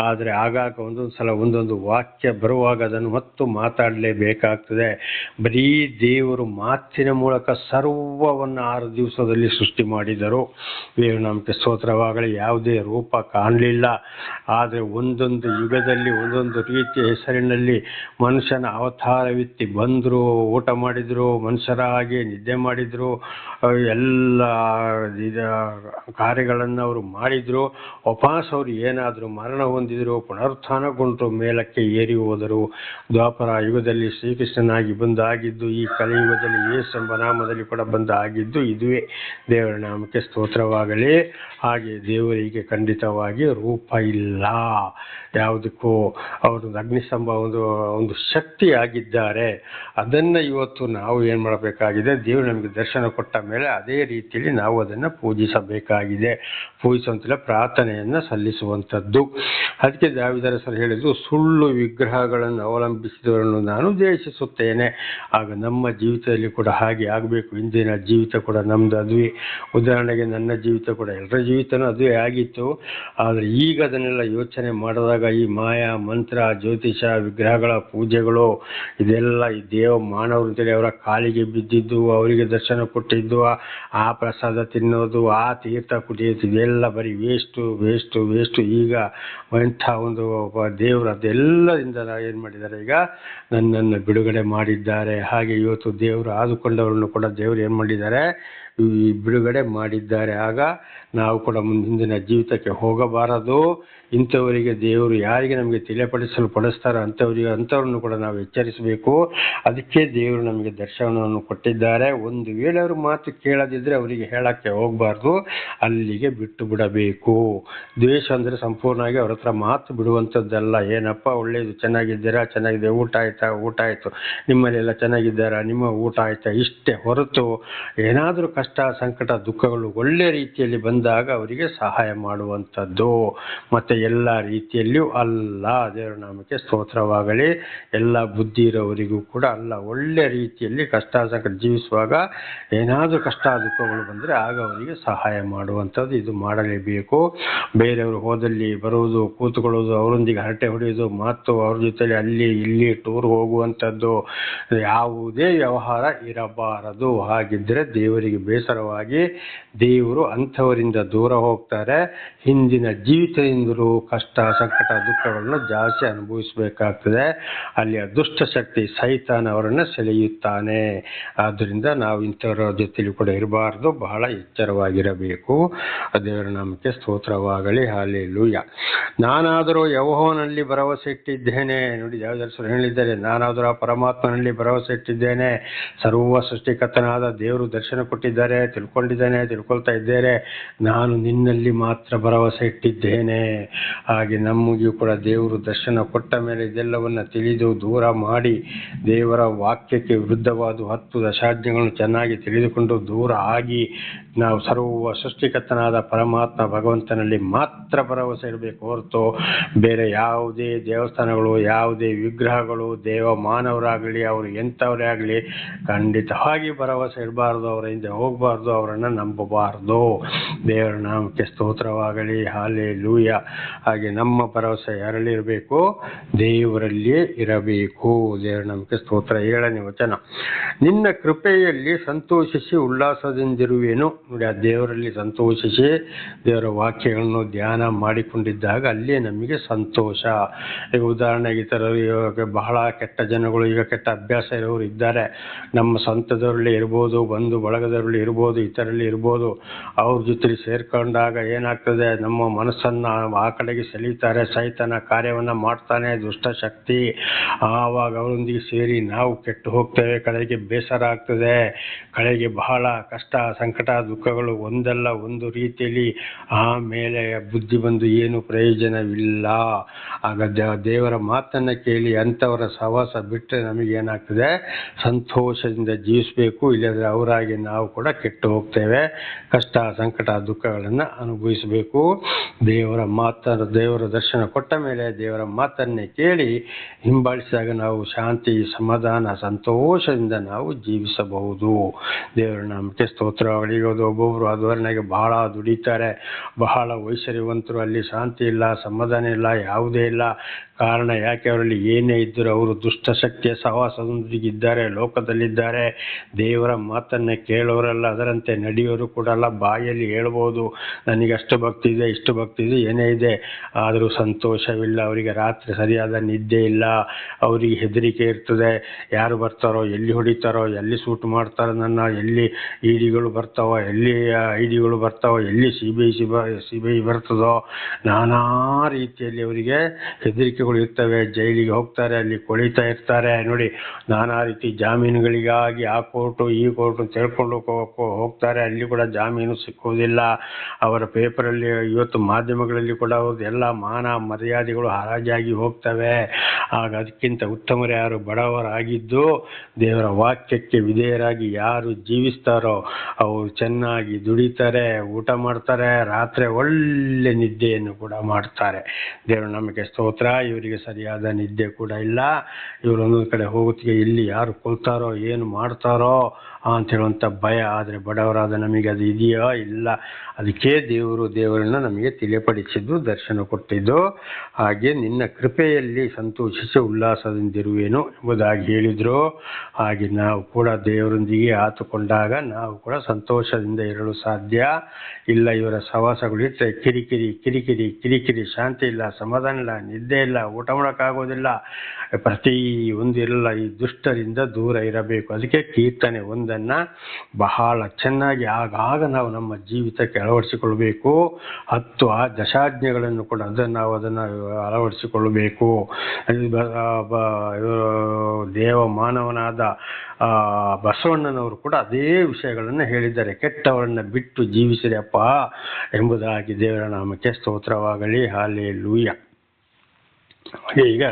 ಆದರೆ ಆಗಾಗ ಒಂದೊಂದು ಸಲ ಒಂದೊಂದು ವಾಕ್ಯ ಬರುವಾಗ ಅದನ್ನು ಮತ್ತು ಮಾತಾಡಲೇಬೇಕಾಗ್ತದೆ. ಬರೀ ದೇವರು ಮಾತಿನ ಮೂಲಕ ಸರ್ವವನ್ನು 6 ದಿವಸದಲ್ಲಿ ಸೃಷ್ಟಿ ಮಾಡಿದರು. ದೇವರು ನಮಗೆ ಸ್ತೋತ್ರವಾಗಲಿ. ಯಾವುದೇ ರೂಪ ಕಾಣಲಿಲ್ಲ. ಆದರೆ ಒಂದೊಂದು ಯುಗದಲ್ಲಿ ಒಂದೊಂದು ರೀತಿಯ ಹೆಸರಿನಲ್ಲಿ ಮನುಷ್ಯನ ಅವತಾರವಿತ್ತಿ ಬಂದರು, ಊಟ ಮಾಡಿದರು, ಮನುಷ್ಯರ ಹಾಗೆ ನಿದ್ದೆ ಮಾಡಿದರು, ಎಲ್ಲ ಕಾರ್ಯಗಳನ್ನು ಅವರು ಮಾಡಿದರು. ವಾಪಸ್ ಅವರು ಏನಾದರೂ ಮರಣ ಹೊಂದಿದರು, ಪುನರುತ್ಥಾನಗೊಂಡರು, ಮೇಲಕ್ಕೆ ಏರಿ ಹೋದರು. ದ್ವಾಪರ ಯುಗದಲ್ಲಿ ಶ್ರೀಕೃಷ್ಣನಾಗಿ ಬಂದಾಗಿದ್ದು, ಈ ಕಲಿಯುಗದಲ್ಲಿ ಯೇಸು ಎಂಬ ನಾಮದಲ್ಲಿ ಕೂಡ ಬಂದಾಗಿದ್ದು ಇದುವೇ. ದೇವರ ನಾಮಕ್ಕೆ ಸ್ತೋತ್ರವಾಗಲಿ. ಹಾಗೆ ದೇವರಿಗೆ ಖಂಡಿತವಾಗಿ ರೂಪ ಇಲ್ಲ. ಯಾವುದಕ್ಕೂ ಅವರು ಅಗ್ನಿಸ್ತಂಭ ಒಂದು ಶಕ್ತಿ ಆಗಿದ್ದಾರೆ. ಅದನ್ನು ಇವತ್ತು ನಾವು ಏನು ಮಾಡಬೇಕಾಗಿದೆ, ದೇವರು ನಮಗೆ ದರ್ಶನ ಕೊಟ್ಟ ಮೇಲೆ ಅದೇ ರೀತಿಯಲ್ಲಿ ನಾವು ಅದನ್ನು ಪೂಜಿಸಬೇಕಾಗಿದೆ. ಪೂಜಿಸುವಂತಿಲ್ಲ, ಪ್ರಾರ್ಥನೆಯನ್ನು ಸಲ್ಲಿಸುವಂಥದ್ದು. ಅದಕ್ಕೆ ದಾವೀದರಸರು ಹೇಳಿದ್ರು, ಸುಳ್ಳು ವಿಗ್ರಹಗಳನ್ನು ಅವಲಂಬಿಸಿದವರನ್ನು ನಾನು ದ್ವೇಷಿಸುತ್ತೇನೆ. ಆಗ ನಮ್ಮ ಜೀವಿತದಲ್ಲಿ ಕೂಡ ಹಾಗೆ ಆಗಬೇಕು. ಇಂದಿನ ಜೀವಿತ ಕೂಡ ನಮ್ಮದು ಅದುವೇ. ಉದಾಹರಣೆಗೆ ನನ್ನ ಜೀವಿತ ಕೂಡ, ಎಲ್ಲರ ಜೀವಿತನೂ ಅದುವೇ ಆಗಿತ್ತು. ಆದರೆ ಈಗ ಅದನ್ನೆಲ್ಲ ಯೋಚನೆ ಮಾಡಿದಾಗ ಈ ಮಾಯಾ ಮಂತ್ರ, ಜ್ಯೋತಿಷ, ವಿಗ್ರಹಗಳ ಪೂಜೆಗಳು, ಇದೆಲ್ಲ ಈ ಮಾನವರು ಅಂತೇಳಿ ಅವರ ಕಾಲಿಗೆ ಬಿದ್ದಿದ್ದು, ಅವರಿಗೆ ದರ್ಶನ ಕೊಟ್ಟಿದ್ದು, ಆ ಪ್ರಸಾದ ತಿನ್ನೋದು, ಆ ತೀರ್ಥ ಕುಡಿಯೋದು, ಇದೆಲ್ಲ ಬರೀ ವೇಸ್ಟು. ಈಗ ಇಂಥ ಒಂದು ದೇವರು ಅದೆಲ್ಲದಿಂದ ಏನು ಮಾಡಿದ್ದಾರೆ, ಈಗ ನನ್ನನ್ನು ಬಿಡುಗಡೆ ಮಾಡಿದ್ದಾರೆ. ಹಾಗೆ ಇವತ್ತು ದೇವರು ಆದುಕೊಂಡವರನ್ನು ಕೂಡ ದೇವರು ಏನು ಮಾಡಿದ್ದಾರೆ, ಬಿಡುಗಡೆ ಮಾಡಿದ್ದಾರೆ. ಆಗ ನಾವು ಕೂಡ ಮುಂದಿನ ಜೀವಿತಕ್ಕೆ ಹೋಗಬಾರದು. ಇಂಥವರಿಗೆ ದೇವರು ಯಾರಿಗೆ ನಮಗೆ ಪಡಿಸ್ತಾರೋ ಅಂಥವ್ರನ್ನು ಕೂಡ ನಾವು ಎಚ್ಚರಿಸಬೇಕು. ಅದಕ್ಕೆ ದೇವರು ನಮಗೆ ದರ್ಶನವನ್ನು ಕೊಟ್ಟಿದ್ದಾರೆ. ಒಂದು ವೇಳೆ ಅವರು ಮಾತು ಕೇಳದಿದ್ದರೆ ಅವರಿಗೆ ಹೇಳಕ್ಕೆ ಹೋಗಬಾರ್ದು, ಅಲ್ಲಿಗೆ ಬಿಟ್ಟು ಬಿಡಬೇಕು. ದ್ವೇಷ ಅಂದರೆ ಸಂಪೂರ್ಣವಾಗಿ ಅವ್ರ ಹತ್ರ ಮಾತು ಬಿಡುವಂಥದ್ದಲ್ಲ. ಏನಪ್ಪ ಒಳ್ಳೆಯದು, ಚೆನ್ನಾಗಿದೆ, ಊಟ ಆಯಿತು, ನಿಮ್ಮಲ್ಲೆಲ್ಲ ಚೆನ್ನಾಗಿದ್ದಾರಾ, ನಿಮ್ಮ ಊಟ ಆಯಿತಾ, ಇಷ್ಟೇ ಹೊರತು ಏನಾದರೂ ಕಷ್ಟ, ಸಂಕಟ, ದುಃಖಗಳು ಒಳ್ಳೆ ರೀತಿಯಲ್ಲಿ ಬಂದಾಗ ಅವರಿಗೆ ಸಹಾಯ ಮಾಡುವಂಥದ್ದು. ಮತ್ತು ಎಲ್ಲ ರೀತಿಯಲ್ಲಿಯೂ ಅಲ್ಲ. ದೇವರ ನಾಮಕ್ಕೆ ಸ್ತೋತ್ರವಾಗಲಿ. ಎಲ್ಲ ಬುದ್ಧಿ ಇರೋವರಿಗೂ ಕೂಡ ಅಲ್ಲ, ಒಳ್ಳೆ ರೀತಿಯಲ್ಲಿ ಕಷ್ಟ ಸಂಕಟ ಜೀವಿಸುವಾಗ ಏನಾದರೂ ಕಷ್ಟ ದುಃಖಗಳು ಬಂದರೆ ಆಗ ಅವರಿಗೆ ಸಹಾಯ ಮಾಡುವಂಥದ್ದು. ಇದು ಮಾಡಲೇಬೇಕು. ಬೇರೆಯವರು ಹೋದಲ್ಲಿ ಬರುವುದು, ಕೂತ್ಕೊಳ್ಳೋದು, ಅವರೊಂದಿಗೆ ಹರಟೆ ಹೊಡೆಯೋದು, ಮತ್ತು ಅವ್ರ ಜೊತೆಲಿ ಅಲ್ಲಿ ಇಲ್ಲಿ ಟೂರ್ ಹೋಗುವಂಥದ್ದು, ಯಾವುದೇ ವ್ಯವಹಾರ ಇರಬಾರದು. ಹಾಗಿದ್ದರೆ ದೇವರಿಗೆ ಬೇಸರವಾಗಿ ದೇವರು ಅಂಥವರಿಂದ ದೂರ ಹೋಗ್ತಾರೆ. ಹಿಂದಿನ ಜೀವಿತದಿಂದಲೂ ಕಷ್ಟ ಸಂಕಟ ದುಃಖಗಳನ್ನು ಜಾಸ್ತಿ ಅನುಭವಿಸಬೇಕಾಗ್ತದೆ. ಅಲ್ಲಿ ದುಷ್ಟ ಶಕ್ತಿ ಸೈತಾನ ಅವರನ್ನು ಸೆಳೆಯುತ್ತಾನೆ. ಆದ್ದರಿಂದ ನಾವು ಇಂಥವರ ಜೊತೆಲಿ ಕೂಡ ಇರಬಾರ್ದು, ಬಹಳ ಎಚ್ಚರವಾಗಿರಬೇಕು. ದೇವರ ನಾಮಕ್ಕೆ ಸ್ತೋತ್ರವಾಗಲಿ. ಹಲ್ಲೆಲೂಯಾ. ನಾನಾದರೂ ಯೆಹೋವನಲ್ಲಿ ಭರವಸೆ ಇಟ್ಟಿದ್ದೇನೆ. ನೋಡಿ, ದಾವೀದರಸರು ಹೇಳಿದ್ದಾರೆ, ನಾನಾದರೂ ಆ ಪರಮಾತ್ಮನಲ್ಲಿ ಭರವಸೆ ಇಟ್ಟಿದ್ದೇನೆ. ಸರ್ವ ಸೃಷ್ಟಿಕರ್ತನಾದ ದೇವರು ದರ್ಶನ ಕೊಟ್ಟಿದ್ದಾರೆ, ತಿಳ್ಕೊಳ್ತಾ ಇದ್ದೇನೆ. ನಾನು ನಿನ್ನಲ್ಲಿ ಮಾತ್ರ ಭರವಸೆ ಇಟ್ಟಿದ್ದೇನೆ. ಹಾಗೆ ನಮಗೂ ಕೂಡ ದೇವರು ದರ್ಶನ ಕೊಟ್ಟ ಮೇಲೆ ಇದೆಲ್ಲವನ್ನ ತಿಳಿದು ದೂರ ಮಾಡಿ, ದೇವರ ವಾಕ್ಯಕ್ಕೆ ವಿರುದ್ಧವಾದ 10 ದಶಾಜ್ಞೆಗಳನ್ನು ಚೆನ್ನಾಗಿ ತಿಳಿದುಕೊಂಡು ದೂರ ಆಗಿ ನಾವು ಸರ್ವ ಸೃಷ್ಟಿಕರ್ತನಾದ ಪರಮಾತ್ಮ ಭಗವಂತನಲ್ಲಿ ಮಾತ್ರ ಭರವಸೆ ಇಡಬೇಕು ಹೊರತು ಬೇರೆ ಯಾವುದೇ ದೇವಸ್ಥಾನಗಳು, ಯಾವುದೇ ವಿಗ್ರಹಗಳು, ಮಾನವರಾಗಲಿ, ಅವರು ಎಂಥವರೇ ಆಗಲಿ ಖಂಡಿತವಾಗಿ ಭರವಸೆ ಇಡಬಾರ್ದು. ಅವರ ಹಿಂದೆ ಹೋಗಬಾರ್ದು. ಹೋಗಬಾರ್ದು, ಅವರನ್ನು ನಂಬಬಾರ್ದು. ದೇವರ ನಾಮಕ್ಕೆ ಸ್ತೋತ್ರವಾಗಲಿ. ಹಲ್ಲೆಲೂಯಾ. ಹಾಗೆ ನಮ್ಮ ಭರವಸೆ ಯಾರಲ್ಲಿ ಇರಬೇಕು? ದೇವರಲ್ಲಿಯೇ ಇರಬೇಕು. ದೇವರ ನಾಮಕ್ಕೆ ಸ್ತೋತ್ರ. 7ನೇ ವಚನ, ನಿನ್ನ ಕೃಪೆಯಲ್ಲಿ ಸಂತೋಷಿಸಿ ಉಲ್ಲಾಸದಿಂದಿರುವೆನು. ನೋಡಿ, ಆ ದೇವರಲ್ಲಿ ಸಂತೋಷಿಸಿ ದೇವರ ವಾಕ್ಯಗಳನ್ನು ಧ್ಯಾನ ಮಾಡಿಕೊಂಡಿದ್ದಾಗ ಅಲ್ಲೇ ನಮಗೆ ಸಂತೋಷ. ಈಗ ಉದಾಹರಣೆಗೆ ಈ ಥರ ಇವಾಗ ಬಹಳ ಕೆಟ್ಟ ಜನಗಳು, ಈಗ ಕೆಟ್ಟ ಅಭ್ಯಾಸ ಇರೋರು ಇದ್ದಾರೆ. ನಮ್ಮ ಸ್ವಂತದವರಲ್ಲಿ ಇರ್ಬೋದು, ಬಂಧು ಬಳಗದವರಲ್ಲಿ ಇರ್ಬೋದು, ಇತರಲ್ಲಿ ಇರ್ಬೋದು. ಅವ್ರ ಜೊತೆ ಸೇರ್ಕೊಂಡಾಗ ಏನಾಗ್ತದೆ, ನಮ್ಮ ಮನಸ್ಸನ್ನು ಆ ಕಡೆಗೆ ಸೆಳೀತಾರೆ. ಸೈತಾನ ಕಾರ್ಯವನ್ನು ಮಾಡ್ತಾನೆ, ದುಷ್ಟಶಕ್ತಿ. ಆವಾಗ ಅವರೊಂದಿಗೆ ಸೇರಿ ನಾವು ಕೆಟ್ಟು ಹೋಗ್ತೇವೆ. ಕಡೆಗೆ ಬೇಸರ ಆಗ್ತದೆ. ಕಡೆಗೆ ಬಹಳ ಕಷ್ಟ, ಸಂಕಟ, ದುಃಖಗಳು ಒಂದಲ್ಲ ಒಂದು ರೀತಿಯಲ್ಲಿ. ಆಮೇಲೆ ಬುದ್ಧಿ ಬಂದು ಏನು ಪ್ರಯೋಜನವಿಲ್ಲ. ಆಗ ದೇವರ ಮಾತನ್ನು ಕೇಳಿ ಅಂಥವರ ಸಹವಾಸ ಬಿಟ್ಟರೆ ನಮಗೇನಾಗ್ತದೆ? ಸಂತೋಷದಿಂದ ಜೀವಿಸಬೇಕು. ಇಲ್ಲದ್ರೆ ಅವರಾಗಿ ನಾವು ಕೂಡ ಕೆಟ್ಟು ಹೋಗ್ತೇವೆ. ಕಷ್ಟ, ಸಂಕಟ, ದುಃಖಗಳನ್ನು ಅನುಭವಿಸಬೇಕು. ದೇವರ ದರ್ಶನ ಕೊಟ್ಟ ಮೇಲೆ ದೇವರ ಮಾತನ್ನೇ ಕೇಳಿ ಹಿಂಬಾಲಿಸಿದಾಗ ನಾವು ಶಾಂತಿ, ಸಮಾಧಾನ, ಸಂತೋಷದಿಂದ ನಾವು ಜೀವಿಸಬಹುದು. ದೇವರ ನಾಮಕ್ಕೆ ಸ್ತೋತ್ರವಾಗಲಿ. ಈಗ ಒಬ್ಬೊಬ್ಬರು ಅದವರೆಗೆ ಬಹಳ ದುಡಿತಾರೆ, ಬಹಳ ಐಶ್ವರ್ಯವಂತರು. ಅಲ್ಲಿ ಶಾಂತಿ ಇಲ್ಲ, ಸಮಾಧಾನ ಇಲ್ಲ, ಯಾವುದೇ ಇಲ್ಲ. ಕಾರಣ ಯಾಕೆ? ಅವರಲ್ಲಿ ಏನೇ ಇದ್ದರೂ ಅವರು ದುಷ್ಟಶಕ್ತಿಯ ಸಹವಾಸದೊಂದಿಗಿದ್ದಾರೆ, ಲೋಕದಲ್ಲಿದ್ದಾರೆ. ದೇವರ ಮಾತನ್ನು ಕೇಳೋರಲ್ಲ, ಅದರಂತೆ ನಡೆಯೋರು ಕೂಡ ಅಲ್ಲ. ಬಾಯಲ್ಲಿ ಹೇಳ್ಬೋದು ನನಗೆ ಅಷ್ಟು ಭಕ್ತಿ ಇದೆ, ಇಷ್ಟು ಭಕ್ತಿ ಇದೆ, ಏನೇ ಇದೆ, ಆದರೂ ಸಂತೋಷವಿಲ್ಲ. ಅವರಿಗೆ ರಾತ್ರಿ ಸರಿಯಾದ ನಿದ್ದೆ ಇಲ್ಲ. ಅವರಿಗೆ ಹೆದರಿಕೆ ಇರ್ತದೆ. ಯಾರು ಬರ್ತಾರೋ, ಎಲ್ಲಿ ಹೊಡಿತಾರೋ, ಎಲ್ಲಿ ಸೂಟ್ ಮಾಡ್ತಾರೋ, ಎಲ್ಲಿ ಇಡಿಗಳು ಬರ್ತಾವೋ, ಎಲ್ಲಿ ಐಡಿಗಳು ಬರ್ತಾವೋ, ಎಲ್ಲಿ ಸಿ ಬಿ ಐ ಬರ್ತದೋ, ನಾನಾ ರೀತಿಯಲ್ಲಿ ಅವರಿಗೆ ಹೆದರಿಕೆಗಳು ಇರ್ತವೆ. ಜೈಲಿಗೆ ಹೋಗ್ತಾರೆ, ಅಲ್ಲಿ ಕೊಳಿತಾ ಇರ್ತಾರೆ. ನೋಡಿ, ನಾನಾ ರೀತಿ ಜಾಮೀನುಗಳಿಗಾಗಿ ಆ ಕೋರ್ಟು ಈ ಕೋರ್ಟು ತಿಳ್ಕೊಂಡು ಹೋಗ್ತಾರೆ. ಅಲ್ಲಿ ಕೂಡ ಜಾಮೀನು ಸಿಕ್ಕೋದಿಲ್ಲ. ಅವರ ಪೇಪರಲ್ಲಿ, ಇವತ್ತು ಮಾಧ್ಯಮಗಳಲ್ಲಿ ಕೂಡ ಅವ್ರದ್ದು ಎಲ್ಲ ಮಾನ ಮರ್ಯಾದೆಗಳು ಹರಾಜಾಗಿ ಹೋಗ್ತವೆ. ಆಗ ಅದಕ್ಕಿಂತ ಉತ್ತಮರು ಯಾರು? ಬಡವರಾಗಿದ್ದು ದೇವರ ವಾಕ್ಯಕ್ಕೆ ವಿಧೇಯರಾಗಿ ಯಾರು ಜೀವಿಸ್ತಾರೋ ಅವರು ಚೆನ್ನಾಗಿ ದುಡಿತಾರೆ, ಊಟ ಮಾಡ್ತಾರೆ, ರಾತ್ರಿ ಒಳ್ಳೆ ನಿದ್ದೆಯನ್ನು ಕೂಡ ಮಾಡ್ತಾರೆ. ದೇವರ ನಮಗೆ ಸ್ತೋತ್ರ. ಇವರಿಗೆ ಸರಿಯಾದ ನಿದ್ದೆ ಕೂಡ ಇಲ್ಲ. ಇವರು ಒಂದೊಂದು ಕಡೆ ಹೋಗೋತ್ತಿಗೆ ಇಲ್ಲಿ ಯಾರು ಕೊಲ್ತಾರೋ, ಏನು ಮಾಡ್ತಾರೋ ಅಂತ ಹೇಳುವಂಥ ಭಯ. ಆದರೆ ಬಡವರಾದ ನಮಗೆ ಅದು ಇದೆಯೋ? ಇಲ್ಲ. ಅದಕ್ಕೆ ದೇವರನ್ನು ನಮಗೆ ತಿಳಿಯಪಡಿಸಿದ್ದು, ದರ್ಶನ ಕೊಟ್ಟಿದ್ದು. ಹಾಗೆ ನಿನ್ನ ಕೃಪೆಯಲ್ಲಿ ಸಂತೋಷಿಸಿ ಉಲ್ಲಾಸದಿಂದಿರುವೆನು ಎಂಬುದಾಗಿ ಹೇಳಿದರು. ಹಾಗೆ ನಾವು ಕೂಡ ದೇವರೊಂದಿಗೆ ಆತುಕೊಂಡಾಗ ನಾವು ಕೂಡ ಸಂತೋಷದಿಂದ ಇರಲು ಸಾಧ್ಯ ಇಲ್ಲ. ಇವರ ಸಹವಾಸಗಳಿಟ್ಟರೆ ಕಿರಿಕಿರಿ, ಶಾಂತಿ ಇಲ್ಲ, ಸಮಾಧಾನ ಇಲ್ಲ, ನಿದ್ದೆ ಇಲ್ಲ, ಊಟ ಮಾಡೋಕ್ಕಾಗೋದಿಲ್ಲ, ಪ್ರತಿ ಒಂದು ಇರಲ್ಲ. ಈ ದುಷ್ಟರಿಂದ ದೂರ ಇರಬೇಕು. ಅದಕ್ಕೆ ಕೀರ್ತನೆ 1 ಬಹಳ ಚೆನ್ನಾಗಿ ಆಗಾಗ ನಾವು ನಮ್ಮ ಜೀವಿತಕ್ಕೆ ಅಳವಡಿಸಿಕೊಳ್ಬೇಕು. 10 ದಶಾಜ್ಞೆಗಳನ್ನು ಕೂಡ ನಾವು ಅದನ್ನು ಅಳವಡಿಸಿಕೊಳ್ಳಬೇಕು. ದೇವ ಮಾನವನಾದ ಬಸವಣ್ಣನವರು ಕೂಡ ಅದೇ ವಿಷಯಗಳನ್ನು ಹೇಳಿದ್ದಾರೆ. ಕೆಟ್ಟವರನ್ನು ಬಿಟ್ಟು ಜೀವಿಸಿರಿ ಅಪ್ಪ ಎಂಬುದಾಗಿ. ದೇವರ ನಾಮಕ್ಕೆ ಸ್ತೋತ್ರವಾಗಲಿ. ಹಲ್ಲೆಲೂಯಾ. ಈಗ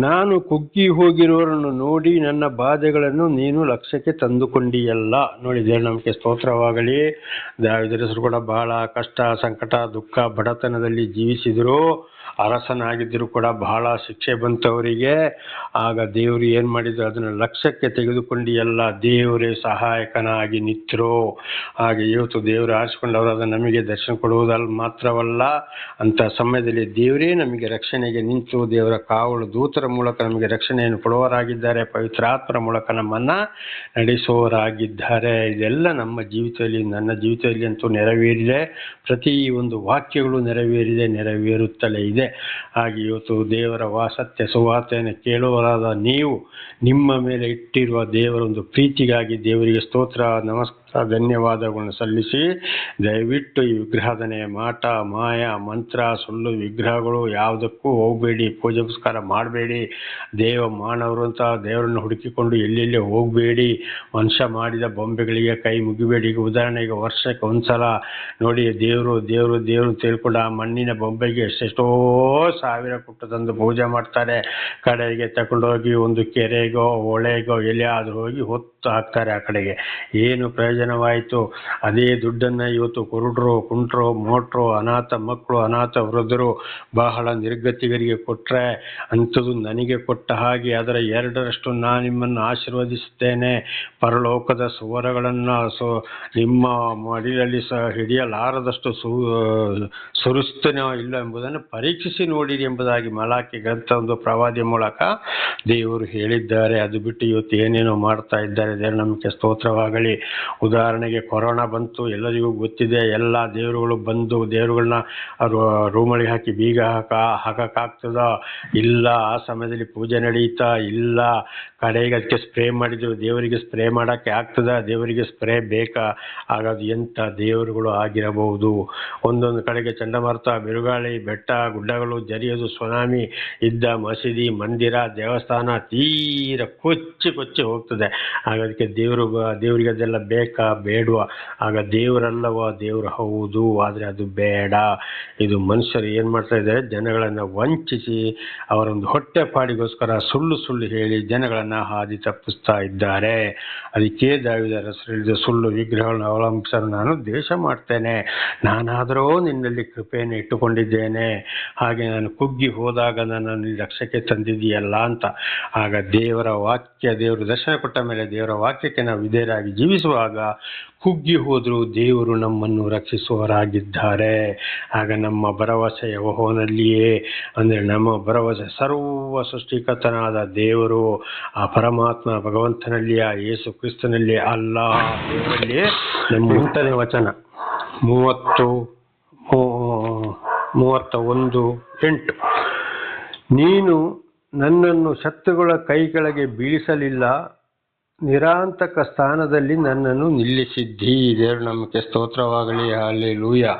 ನಾನು ಕುಗ್ಗಿ ಹೋಗಿರುವವರನ್ನು ನೋಡಿ ನನ್ನ ಬಾಧೆಗಳನ್ನು ನೀನು ಲಕ್ಷ್ಯಕ್ಕೆ ತಂದುಕೊಂಡಿಯಲ್ಲ. ನೋಡಿ, ದೇವರ ನಮಗೆ ಸ್ತೋತ್ರವಾಗಲಿ. ದಾವೀದನ ಹೆಸರು ಕೂಡ ಬಹಳ ಕಷ್ಟ, ಸಂಕಟ, ದುಃಖ, ಬಡತನದಲ್ಲಿ ಜೀವಿಸಿದರು. ಅರಸನಾಗಿದ್ದರೂ ಕೂಡ ಬಹಳ ಶಿಕ್ಷೆ ಬಂತವರಿಗೆ. ಆಗ ದೇವರು ಏನು ಮಾಡಿದ್ರು? ಅದನ್ನು ಲಕ್ಷ್ಯಕ್ಕೆ ತೆಗೆದುಕೊಂಡಿಯಲ್ಲ, ದೇವರೇ ಸಹಾಯಕನಾಗಿ ನಿಂತರು. ಹಾಗೆ ಇವತ್ತು ದೇವರು ಆರಿಸಿಕೊಂಡವರು ಅದನ್ನು ನಮಗೆ ದರ್ಶನ ಕೊಡುವುದಲ್ಲ ಮಾತ್ರವಲ್ಲ, ಅಂಥ ಸಮಯದಲ್ಲಿ ದೇವರೇ ನಮಗೆ ರಕ್ಷಣೆಗೆ ನಿಂತು ದೇವರ ಕಾವಲು ದೂತರ ಮೂಲಕ ನಮಗೆ ರಕ್ಷಣೆಯನ್ನು ಕೊಡುವವರಾಗಿದ್ದಾರೆ. ಪವಿತ್ರಾತ್ಮರ ಮೂಲಕ ನಮ್ಮನ್ನು ನಡೆಸುವವರಾಗಿದ್ದಾರೆ. ಇದೆಲ್ಲ ನಮ್ಮ ಜೀವಿತದಲ್ಲಿ, ನನ್ನ ಜೀವಿತದಲ್ಲಿ ಅಂತೂ ನೆರವೇರಿದೆ. ಪ್ರತಿ ಒಂದು ವಾಕ್ಯಗಳು ನೆರವೇರುತ್ತಲೇ ಇದೆ. ಹಾಗೆ ಇವತ್ತು ದೇವರ ಸತ್ಯ ಸುವಾರ್ತೆಯನ್ನು ಕೇಳುವರಾದ ನೀವು, ನಿಮ್ಮ ಮೇಲೆ ಇಟ್ಟಿರುವ ದೇವರ ಒಂದು ಪ್ರೀತಿಗಾಗಿ ದೇವರಿಗೆ ಸ್ತೋತ್ರ, ನಮಸ್ಕಾರ, ಧನ್ಯವಾದಗಳನ್ನು ಸಲ್ಲಿಸಿ, ದಯವಿಟ್ಟು ಈ ವಿಗ್ರಹಧನೆ, ಮಾಟ, ಮಾಯ, ಮಂತ್ರ, ಸುಳ್ಳು ವಿಗ್ರಹಗಳು ಯಾವುದಕ್ಕೂ ಹೋಗಬೇಡಿ. ಪೂಜೆ ಪುರಸ್ಕಾರ ಮಾಡಬೇಡಿ. ಮಾನವರು ಅಂತ ದೇವರನ್ನು ಹುಡುಕಿಕೊಂಡು ಎಲ್ಲೆಲ್ಲೇ ಹೋಗಬೇಡಿ. ಮನುಷ್ಯ ಮಾಡಿದ ಬೊಂಬೆಗಳಿಗೆ ಕೈ ಮುಗಿಬೇಡಿ. ಈಗ ಉದಾಹರಣೆಗೆ ವರ್ಷಕ್ಕೆ ಒಂದ್ಸಲ ನೋಡಿ, ದೇವರು ತಿಳ್ಕೊಂಡು ಆ ಮಣ್ಣಿನ ಬೊಂಬೆಗೆ ಎಷ್ಟೆಷ್ಟೋ ಸಾವಿರ ಕೊಟ್ಟು ತಂದು ಪೂಜೆ ಮಾಡ್ತಾರೆ. ಕಡೆಗೆ ತಗೊಂಡೋಗಿ ಒಂದು ಕೆರೆಗೋ ಹೊಳೆಗೋ ಎಲ್ಲಿಯಾದರೂ ಹೋಗಿ ಹೊತ್ತು ಹಾಕ್ತಾರೆ. ಆ ಕಡೆಗೆ ಏನು ಪ್ರಯೋಜನ ಪ್ರಯೋಜನವಾಯಿತು. ಅದೇ ದುಡ್ಡನ್ನು ಇವತ್ತು ಕುರುಡರು, ಕುಂಟರು, ಮೋಟ್ರು, ಅನಾಥ ಮಕ್ಕಳು, ಅನಾಥ ವೃದ್ಧರು, ಬಹಳ ನಿರ್ಗತಿಗರಿಗೆ ಕೊಟ್ಟರೆ ಅಂಥದ್ದು ನನಗೆ ಕೊಟ್ಟ ಹಾಗೆ ಅದರ 2ರಷ್ಟು ನಾನು ನಿಮ್ಮನ್ನು ಆಶೀರ್ವದಿಸುತ್ತೇನೆ. ಪರಲೋಕದ ಸುವರಗಳನ್ನು ನಿಮ್ಮ ಮಡಿಲಲ್ಲಿ ಹಿಡಿಯಲಾರದಷ್ಟು ಸುರಿಸ್ತೇನೋ ಇಲ್ಲ ಎಂಬುದನ್ನು ಪರೀಕ್ಷಿಸಿ ನೋಡಿರಿ ಎಂಬುದಾಗಿ ಮಲಾಕಿ ಗ್ರಂಥ ಒಂದು ಪ್ರವಾದಿಯ ಮೂಲಕ ದೇವರು ಹೇಳಿದ್ದಾರೆ. ಅದು ಬಿಟ್ಟು ಇವತ್ತು ಏನೇನೋ ಮಾಡ್ತಾ ಇದ್ದಾರೆ. ದೇವರ ನಮಗೆ ಸ್ತೋತ್ರವಾಗಲಿ. ಉದಾಹರಣೆಗೆ ಕೊರೋನಾ ಬಂತು, ಎಲ್ಲರಿಗೂ ಗೊತ್ತಿದೆ. ಎಲ್ಲ ದೇವರುಗಳು ಬಂದು ದೇವರುಗಳನ್ನ ರೂಮಳಿಗೆ ಹಾಕಿ ಬೀಗ ಹಾಕಕ್ಕಾಗ್ತದ ಇಲ್ಲ. ಆ ಸಮಯದಲ್ಲಿ ಪೂಜೆ ನಡೀತಾ ಇಲ್ಲ. ಕಡೆಗೆ ಅದಕ್ಕೆ ಸ್ಪ್ರೇ ಮಾಡಿದ್ರು. ದೇವರಿಗೆ ಸ್ಪ್ರೇ ಮಾಡೋಕ್ಕೆ ಆಗ್ತದ? ದೇವರಿಗೆ ಸ್ಪ್ರೇ ಬೇಕಾ? ಹಾಗಾದ್ರೆ ಎಂಥ ದೇವರುಗಳು ಆಗಿರಬಹುದು. ಒಂದೊಂದು ಕಡೆಗೆ ಚಂಡಮಾರುತ, ಬಿರುಗಾಳಿ, ಬೆಟ್ಟ ಗುಡ್ಡಗಳು ಜರಿಯೋದು, ಸುನಾಮಿ ಇದ್ದ ಮಸೀದಿ, ಮಂದಿರ, ದೇವಸ್ಥಾನ ತೀರ ಕೊಚ್ಚಿ ಹೋಗ್ತದೆ. ಹಾಗಾದಕ್ಕೆ ದೇವರಿಗೆ ಅದೆಲ್ಲ ಬೇಕಾ ಬೇಡವಾ? ಆಗ ದೇವರಲ್ಲವ? ದೇವರು ಹೌದು, ಆದರೆ ಅದು ಬೇಡ. ಇದು ಮನುಷ್ಯರು ಏನು ಮಾಡ್ತಾ ಇದ್ದಾರೆ? ಜನಗಳನ್ನು ವಂಚಿಸಿ ಅವರೊಂದು ಹೊಟ್ಟೆಪಾಡಿಗೋಸ್ಕರ ಸುಳ್ಳು ಹೇಳಿ ಜನಗಳನ್ನು ಹಾದಿ ತಪ್ಪಿಸ್ತಾ ಇದ್ದಾರೆ. ಅದಕ್ಕೆ ದಾವೀದನ ಹೆಸರು ಸುಳ್ಳು ವಿಗ್ರಹಗಳನ್ನು ಅವಲಂಬಿಸಲು ನಾನು ದ್ವೇಷ ಮಾಡ್ತೇನೆ. ನಾನಾದರೂ ನಿನ್ನಲ್ಲಿ ಕೃಪೆಯನ್ನು ಇಟ್ಟುಕೊಂಡಿದ್ದೇನೆ. ಹಾಗೆ ನಾನು ಕುಗ್ಗಿ ಹೋದಾಗ ನನ್ನನ್ನು ರಕ್ಷಕ್ಕೆ ತಂದಿದ್ದೀಯಲ್ಲ ಅಂತ. ಆಗ ದೇವರು ದರ್ಶನ ಕೊಟ್ಟ ಮೇಲೆ ದೇವರ ವಾಕ್ಯಕ್ಕೆ ನಾವು ವಿಧೇಯರಾಗಿ ಜೀವಿಸುವಾಗ ಕುಗ್ಗಿ ಹೋದರೂ ದೇವರು ನಮ್ಮನ್ನು ರಕ್ಷಿಸುವವರಾಗಿದ್ದಾರೆ. ಆಗ ನಮ್ಮ ಭರವಸೆ ಯೆಹೋವನಲ್ಲಿಯೇ. ಅಂದರೆ ನಮ್ಮ ಭರವಸೆ ಸರ್ವ ಸೃಷ್ಟಿಕರ್ತನಾದ ದೇವರು, ಆ ಪರಮಾತ್ಮ ಭಗವಂತನಲ್ಲಿಯೇ, ಯೇಸು ಕ್ರಿಸ್ತನಲ್ಲಿ ಅಲ್ಲ, ದೇವರಲ್ಲಿಯೇ. ನಮ್ಮ 8ನೇ ವಚನ 31:8 ನೀನು ನನ್ನನ್ನು ಶತ್ರುಗಳ ಕೈ ಕೆಳಗೆ ಬೀಳಿಸಲಿಲ್ಲ, ನಿರಾಂತಕ ಸ್ಥಾನದಲ್ಲಿ ನನ್ನನ್ನು ನಿಲ್ಲಿಸಿದ್ದಿ. ದೇವರು ನಮಗೆ ಸ್ತೋತ್ರವಾಗಲಿ. ಹಲ್ಲೆಲೂಯಾ.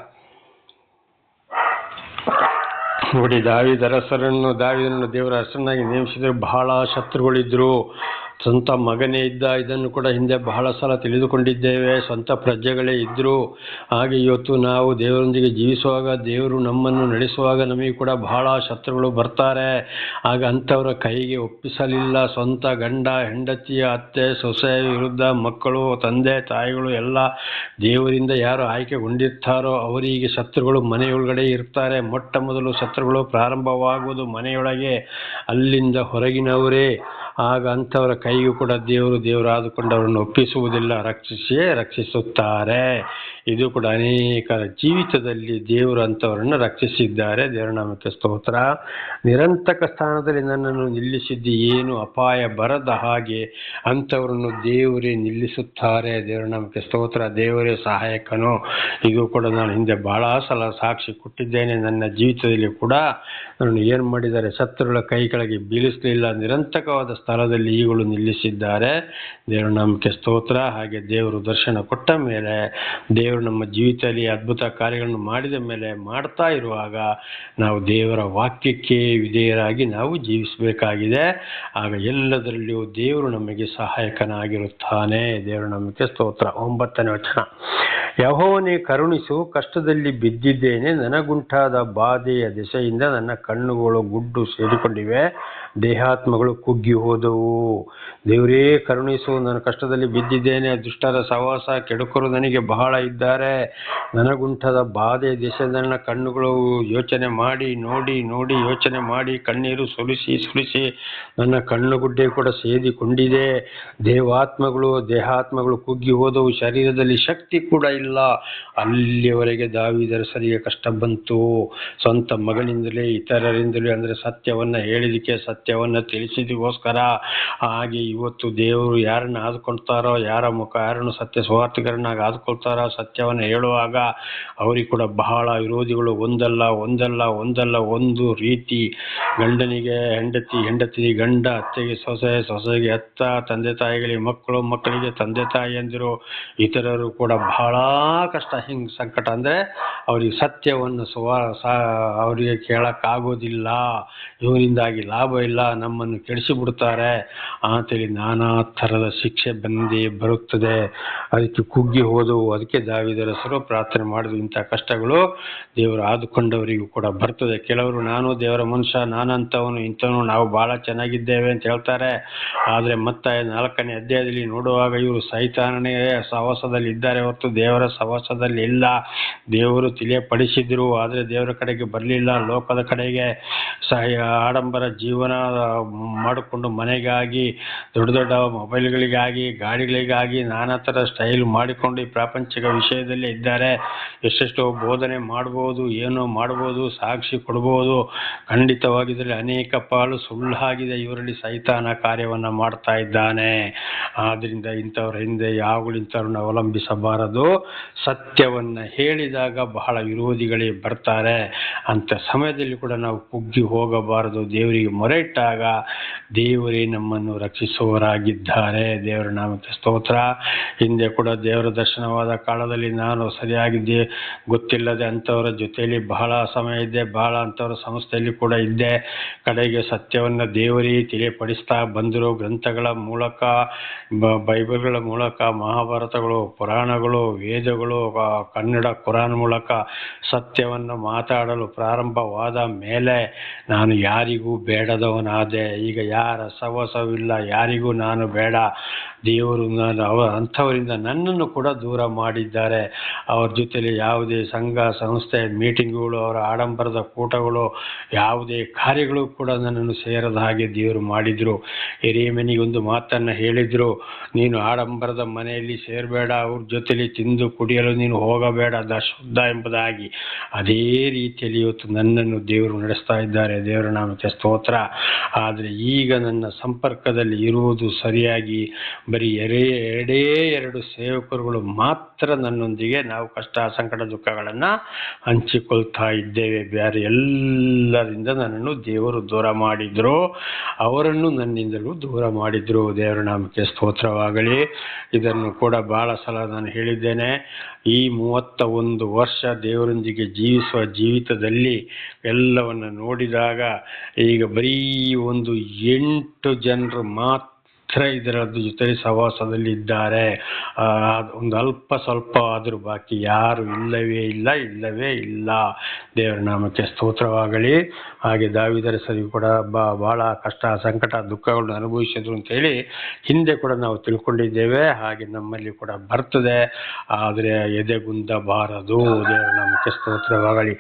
ನೋಡಿ, ದಾವೀದನನ್ನು ದೇವರ ಅರಸನಾಗಿ ನೇಮಿಸಿದ್ರು. ಬಹಳ ಶತ್ರುಗಳಿದ್ರು. ಸ್ವಂತ ಮಗನೇ ಇದ್ದ. ಇದನ್ನು ಕೂಡ ಹಿಂದೆ ಬಹಳ ಸಲ ತಿಳಿದುಕೊಂಡಿದ್ದೇವೆ. ಸ್ವಂತ ಪ್ರಜೆಗಳೇ ಇದ್ದರು. ಹಾಗೆ ಇವತ್ತು ನಾವು ದೇವರೊಂದಿಗೆ ಜೀವಿಸುವಾಗ, ದೇವರು ನಮ್ಮನ್ನು ನಡೆಸುವಾಗ ನಮಗೆ ಕೂಡ ಬಹಳ ಶತ್ರುಗಳು ಬರ್ತಾರೆ. ಆಗ ಅಂಥವರ ಕೈಗೆ ಒಪ್ಪಿಸಲಿಲ್ಲ. ಸ್ವಂತ ಗಂಡ, ಹೆಂಡತಿಯ, ಅತ್ತೆ, ಸೊಸೆ ವಿರುದ್ಧ ಮಕ್ಕಳು, ತಂದೆ ತಾಯಿಗಳು ಎಲ್ಲ ದೇವರಿಂದ ಯಾರು ಆಯ್ಕೆಗೊಂಡಿರ್ತಾರೋ ಅವರಿಗೆ ಶತ್ರುಗಳು ಮನೆಯೊಳಗಡೆ ಇರ್ತಾರೆ. ಮೊಟ್ಟ ಮೊದಲು ಶತ್ರುಗಳು ಪ್ರಾರಂಭವಾಗುವುದು ಮನೆಯೊಳಗೆ, ಅಲ್ಲಿಂದ ಹೊರಗಿನವರೇ. ಆಗ ಅಂಥವರ ಕೈಗೂ ಕೂಡ ದೇವರಾದುಕೊಂಡವರನ್ನು ಒಪ್ಪಿಸುವುದಿಲ್ಲ, ರಕ್ಷಿಸುತ್ತಾರೆ. ಇದು ಕೂಡ ಅನೇಕರ ಜೀವಿತದಲ್ಲಿ ದೇವರು ಅಂಥವರನ್ನು ರಕ್ಷಿಸಿದ್ದಾರೆ. ದೇವರ ನಾಮಕ್ಕೆ ಸ್ತೋತ್ರ. ನಿರಂತಕ ಸ್ಥಾನದಲ್ಲಿ ನನ್ನನ್ನು ನಿಲ್ಲಿಸಿದ್ದು, ಏನು ಅಪಾಯ ಬರದ ಹಾಗೆ ಅಂಥವರನ್ನು ದೇವರೇ ನಿಲ್ಲಿಸುತ್ತಾರೆ. ದೇವರ ನಾಮಕ್ಕೆ ಸ್ತೋತ್ರ. ದೇವರೇ ಸಹಾಯಕನು. ಇದು ಕೂಡ ನಾನು ಹಿಂದೆ ಬಹಳ ಸಲ ಸಾಕ್ಷಿ ಕೊಟ್ಟಿದ್ದೇನೆ. ನನ್ನ ಜೀವಿತದಲ್ಲಿ ಕೂಡ ನಾನು ಏನು ಮಾಡಿದ್ದಾರೆ? ಶತ್ರುಗಳ ಕೈ ಕೆಳಗೆ ಬೀಳಿಸಲಿಲ್ಲ, ನಿರಂತಕವಾದ ಸ್ಥಳದಲ್ಲಿ ಈಗಲೂ ನಿಲ್ಲಿಸಿದ್ದಾರೆ. ದೇವರ ನಾಮಕ್ಕೆ ಸ್ತೋತ್ರ. ಹಾಗೆ ದೇವರು ದರ್ಶನ ಕೊಟ್ಟ ಮೇಲೆ, ದೇವರು ನಮ್ಮ ಜೀವಿತದಲ್ಲಿ ಅದ್ಭುತ ಕಾರ್ಯಗಳನ್ನು ಮಾಡಿದ ಮೇಲೆ, ಮಾಡ್ತಾ ಇರುವಾಗ ನಾವು ದೇವರ ವಾಕ್ಯಕ್ಕೆ ವಿಧೇಯರಾಗಿ ನಾವು ಜೀವಿಸಬೇಕಾಗಿದೆ. ಆಗ ಎಲ್ಲದರಲ್ಲಿಯೂ ದೇವರು ನಮಗೆ ಸಹಾಯಕನಾಗಿರುತ್ತಾನೆ. ದೇವರ ನಾಮಕ್ಕೆ ಸ್ತೋತ್ರ. 9ನೇ ವಚನ ಯೆಹೋವನೇ ಕರುಣಿಸು, ಕಷ್ಟದಲ್ಲಿ ಬಿದ್ದಿದ್ದೇನೆ. ನನಗುಂಟಾದ ಬಾಧೆಯ ದೆಸೆಯಿಂದ ನನ್ನ ಕಣ್ಣುಗಳು ಗುಡ್ಡು ಸೇರಿಕೊಂಡಿವೆ, ದೇಹಾತ್ಮಗಳು ಕುಗ್ಗಿ ಹೋದವು. ದೇವರೇ ಕರುಣಿಸು, ನಾನು ಕಷ್ಟದಲ್ಲಿ ಬಿದ್ದಿದ್ದೇನೆ. ದುಷ್ಟರ ಸಹವಾಸ, ಕೆಡುಕರು ನನಗೆ ಬಹಳ ಇದ್ದಾರೆ. ನನಗುಂಟಾದ ಬಾಧೆಯ ದೆಸೆಯಿಂದ ನನ್ನ ಕಣ್ಣುಗಳು ಯೋಚನೆ ಮಾಡಿ ನೋಡಿ ಯೋಚನೆ ಮಾಡಿ ಕಣ್ಣೀರು ಸುರಿಸಿ ನನ್ನ ಕಣ್ಣುಗುಡ್ಡೆ ಕೂಡ ಸೇದಿಕೊಂಡಿದೆ. ದೇಹಾತ್ಮಗಳು ಕುಗ್ಗಿ ಹೋದವು, ಶರೀರದಲ್ಲಿ ಶಕ್ತಿ ಕೂಡ ಇಲ್ಲ. ಅಲ್ಲಿಯವರೆಗೆ ದಾವೀದರ ಸರಿಗೆ ಕಷ್ಟ ಬಂತು. ಸ್ವಂತ ಮಗನಿಂದಲೇ, ಇತರರಿಂದಲೇ, ಅಂದರೆ ಸತ್ಯವನ್ನು ಹೇಳಿದಕ್ಕೆ, ಸತ್ಯವನ್ನು ತಿಳಿಸಿದಕ್ಕೋಸ್ಕರ. ಹಾಗೆ ಇವತ್ತು ದೇವರು ಯಾರನ್ನು ಆದುಕೊಳ್ತಾರೋ, ಯಾರನ್ನು ಸತ್ಯ ಸ್ವಾರ್ಥಿಕರನ್ನಾಗಿ ಆದುಕೊಳ್ತಾರೋ, ಸತ್ಯವನ್ನು ಹೇಳುವಾಗ ಅವರಿಗೆ ಕೂಡ ಬಹಳ ವಿರೋಧಿಗಳು ಒಂದಲ್ಲ ಒಂದು ರೀತಿ. ಗಂಡನಿಗೆ ಹೆಂಡತಿ, ಹೆಂಡತಿಗೆ ಗಂಡ, ಅತ್ತೆಗೆ ಸೊಸೆ, ಸೊಸೆಗೆ ಅತ್ತ, ತಂದೆ ತಾಯಿಗಳಿಗೆ ಮಕ್ಕಳು, ಮಕ್ಕಳಿಗೆ ತಂದೆ ತಾಯಿಯಂದಿರು, ಇತರರು ಕೂಡ ಬಹಳ ಕಷ್ಟ. ಹಿಂಗೆ ಸಂಕಟ ಅಂದರೆ ಅವ್ರಿಗೆ ಸತ್ಯವನ್ನು ಅವರಿಗೆ ಕೇಳೋಕ್ಕಾಗೋದಿಲ್ಲ, ಇವರಿಂದಾಗಿ ಲಾಭ ಇಲ್ಲ, ನಮ್ಮನ್ನು ಕೆಡಿಸಿಬಿಡ್ತಾರೆ ಅಂತೇಳಿ ನಾನಾ ಥರದ ಶಿಕ್ಷೆ ಬಂದೇ ಬರುತ್ತದೆ. ಅದಕ್ಕೆ ಕುಗ್ಗಿ ಹೋದವು. ಅದಕ್ಕೆ ದಾವೀದರಸರು ಪ್ರಾರ್ಥನೆ ಮಾಡಿದ್ರು, ಇಂಥ ಕಷ್ಟಗಳು ದೇವರು ಆದುಕೊಂಡವರಿಗೂ ಕೂಡ ಬರ್ತದೆ. ಕೆಲವರು ನಾನು ದೇವರ ಮನುಷ್ಯ, ನಾನಂತವನು ಇಂಥವನು, ನಾವು ಭಾಳ ಚೆನ್ನಾಗಿದ್ದೇವೆ ಅಂತ ಹೇಳ್ತಾರೆ. ಆದರೆ ಮತ್ತೆ 4ನೇ ಅಧ್ಯಾಯದಲ್ಲಿ ನೋಡುವಾಗ ಇವರು ಸೈತಾನನೇ ಸಹವಾಸದಲ್ಲಿ ಇದ್ದಾರೆ ಹೊರತು ದೇವರ ಸಹವಾಸದಲ್ಲಿ ಇಲ್ಲ. ದೇವರು ತಿಳಿಯಪಡಿಸಿದ್ರು, ಆದರೆ ದೇವರ ಕಡೆಗೆ ಬರಲಿಲ್ಲ. ಲೋಕದ ಕಡೆಗೆ ಆಡಂಬರ ಜೀವನ ಮಾಡಿಕೊಂಡು ಮನೆಗಾಗಿ, ದೊಡ್ಡ ದೊಡ್ಡ ಮೊಬೈಲ್ಗಳಿಗಾಗಿ, ಗಾಡಿಗಳಿಗಾಗಿ ನಾನಾ ಥರ ಸ್ಟೈಲ್ ಮಾಡಿಕೊಂಡು ಈ ಪ್ರಾಪಂಚಿಕ ವಿಷಯದಲ್ಲೇ ಇದ್ದಾರೆ. ಎಷ್ಟೆಷ್ಟೋ ಬೋಧನೆ ಮಾಡ್ಬೋದು, ಏನೋ ಮಾಡ್ಬೋದು, ಸಾಕ್ಷಿ ಕೊಡ್ಬೋದು. ಖಂಡಿತವಾಗಿದ್ದರೆ ಅನೇಕ ಪಾಲು ಸುಳ್ಳಾಗಿದೆ. ಇವರಲ್ಲಿ ಸೈತಾನ ಕಾರ್ಯವನ್ನು ಮಾಡ್ತಾ ಇದ್ದಾನೆ. ಆದ್ದರಿಂದ ಇಂಥವ್ರ ಹಿಂದೆ ಯಾವಾಗಲೂ ಇಂಥವ್ರನ್ನ ಅವಲಂಬಿಸಬಾರದು. ಸತ್ಯವನ್ನು ಹೇಳಿದಾಗ ಬಹಳ ವಿರೋಧಿಗಳೇ ಬರ್ತಾರೆ. ಅಂಥ ಸಮಯದಲ್ಲಿ ಕೂಡ ನಾವು ಕುಗ್ಗಿ ಹೋಗಬಾರದು. ದೇವರಿಗೆ ಮೊರೆ ಇಟ್ಟಾಗ ದೇವರೇ ನಮ್ಮನ್ನು ರಕ್ಷಿಸುವವರಾಗಿದ್ದಾರೆ. ದೇವರ ನಾಮಕ್ಕೆ ಸ್ತೋತ್ರ. ಹಿಂದೆ ಕೂಡ ದೇವರ ದರ್ಶನವಾದ ಕಾಲದಲ್ಲಿ ನಾನು ಸರಿಯಾಗಿ ಗೊತ್ತಿಲ್ಲದೆ ಅಂಥವರ ಜೊತೆಯಲ್ಲಿ ಬಹಳ ಸಮಯ ಇದ್ದೆ, ಬಹಳ ಅಂಥವರ ಸಂಸ್ಥೆಯಲ್ಲಿ ಕೂಡ ಇದ್ದೆ. ಕಡೆಗೆ ಸತ್ಯವನ್ನು ದೇವರೇ ತಿಳಿಯಪಡಿಸ್ತಾ ಬಂದರು. ಗ್ರಂಥಗಳ ಮೂಲಕ, ಬೈಬಲ್ಗಳ ಮೂಲಕ, ಮಹಾಭಾರತಗಳು, ಪುರಾಣಗಳು, ವೇದಗಳು, ಕನ್ನಡ ಕುರಾನ್ ಮೂಲಕ ಸತ್ಯವನ್ನು ಮಾತಾಡಲು ಪ್ರಾರಂಭವಾದ ಮೇಲೆ ನಾನು ಯಾರಿಗೂ ಬೇಡದವನಾದೆ. ಈಗ ಯಾರ ಸಹವಾಸವಿಲ್ಲ, ಯಾರಿಗೂ ನಾನು ಬೇಡ. ದೇವರು ಅಂಥವರಿಂದ ನನ್ನನ್ನು ಕೂಡ ದೂರ ಮಾಡಿದ್ದಾರೆ. ಅವ್ರ ಜೊತೆಲಿ ಯಾವುದೇ ಸಂಘ ಸಂಸ್ಥೆ ಮೀಟಿಂಗ್ಗಳು, ಅವರ ಆಡಂಬರದ ಕೂಟಗಳು, ಯಾವುದೇ ಕಾರ್ಯಗಳು ಕೂಡ ನನ್ನನ್ನು ಸೇರದ ಹಾಗೆ ದೇವರು ಮಾಡಿದರು. ಯೆರೆಮೀಯನಿಗೆ ಒಂದು ಮಾತನ್ನು ಹೇಳಿದರು, ನೀನು ಆಡಂಬರದ ಮನೆಯಲ್ಲಿ ಸೇರಬೇಡ, ಅವ್ರ ಜೊತೆಲಿ ತಿಂದು ಕುಡಿಯಲು ನೀನು ಹೋಗಬೇಡ, ಶುದ್ಧ ಎಂಬುದಾಗಿ. ಅದೇ ರೀತಿಯಲ್ಲಿ ಇವತ್ತು ನನ್ನನ್ನು ದೇವರು ನಡೆಸ್ತಾ ಇದ್ದಾರೆ. ದೇವರ ನಾಮಕ್ಕೆ ಸ್ತೋತ್ರ. ಆದರೆ ಈಗ ನನ್ನ ಸಂಪರ್ಕದಲ್ಲಿ ಇರುವುದು ಸರಿಯಾಗಿ ಬರೀ ಎರಡೇ 2 ಸೇವಕರುಗಳು ಮಾತ್ರ ನನ್ನೊಂದಿಗೆ ನಾವು ಕಷ್ಟ ಸಂಕಟ ದುಃಖಗಳನ್ನು ಹಂಚಿಕೊಳ್ತಾ ಇದ್ದೇವೆ. ಬೇರೆ ಎಲ್ಲರಿಂದ ನನ್ನನ್ನು ದೇವರು ದೂರ ಮಾಡಿದ್ರು, ಅವರನ್ನು ನನ್ನಿಂದಲೂ ದೂರ ಮಾಡಿದ್ರು. ದೇವರ ನಾಮಕ್ಕೆ ಸ್ತೋತ್ರವಾಗಲಿ. ಇದನ್ನು ಕೂಡ ಬಹಳ ಸಲ ನಾನು ಹೇಳಿದ್ದೇನೆ. ಈ 31 ವರ್ಷ ದೇವರೊಂದಿಗೆ ಜೀವಿಸುವ ಜೀವಿತದಲ್ಲಿ ಎಲ್ಲವನ್ನು ನೋಡಿದಾಗ ಈಗ ಬರೀ ಒಂದು 8 ಜನರು ಮಾತ್ರ ಇದರ ಜೊತೆ ಸಹವಾಸದಲ್ಲಿ ಇದ್ದಾರೆ. ಒಂದು ಅಲ್ಪ ಸ್ವಲ್ಪ ಆದರೂ ಬಾಕಿ ಯಾರು ಇಲ್ಲವೇ ಇಲ್ಲ. ದೇವರ ನಾಮಕ್ಕೆ ಸ್ತೋತ್ರವಾಗಲಿ. ಹಾಗೆ ದಾವೀದರಸರಿಗೂ ಕೂಡ ಬಹಳ ಕಷ್ಟ ಸಂಕಟ ದುಃಖಗಳನ್ನು ಅನುಭವಿಸಿದ್ರು ಅಂತೇಳಿ ಹಿಂದೆ ಕೂಡ ನಾವು ತಿಳ್ಕೊಂಡಿದ್ದೇವೆ. ಹಾಗೆ ನಮ್ಮಲ್ಲಿ ಕೂಡ ಬರ್ತದೆ. ಆದರೆ ಎದೆಗುಂದಬಾರದು. ದೇವರ ನಾಮಕ್ಕೆ ಸ್ತೋತ್ರವಾಗಲಿ.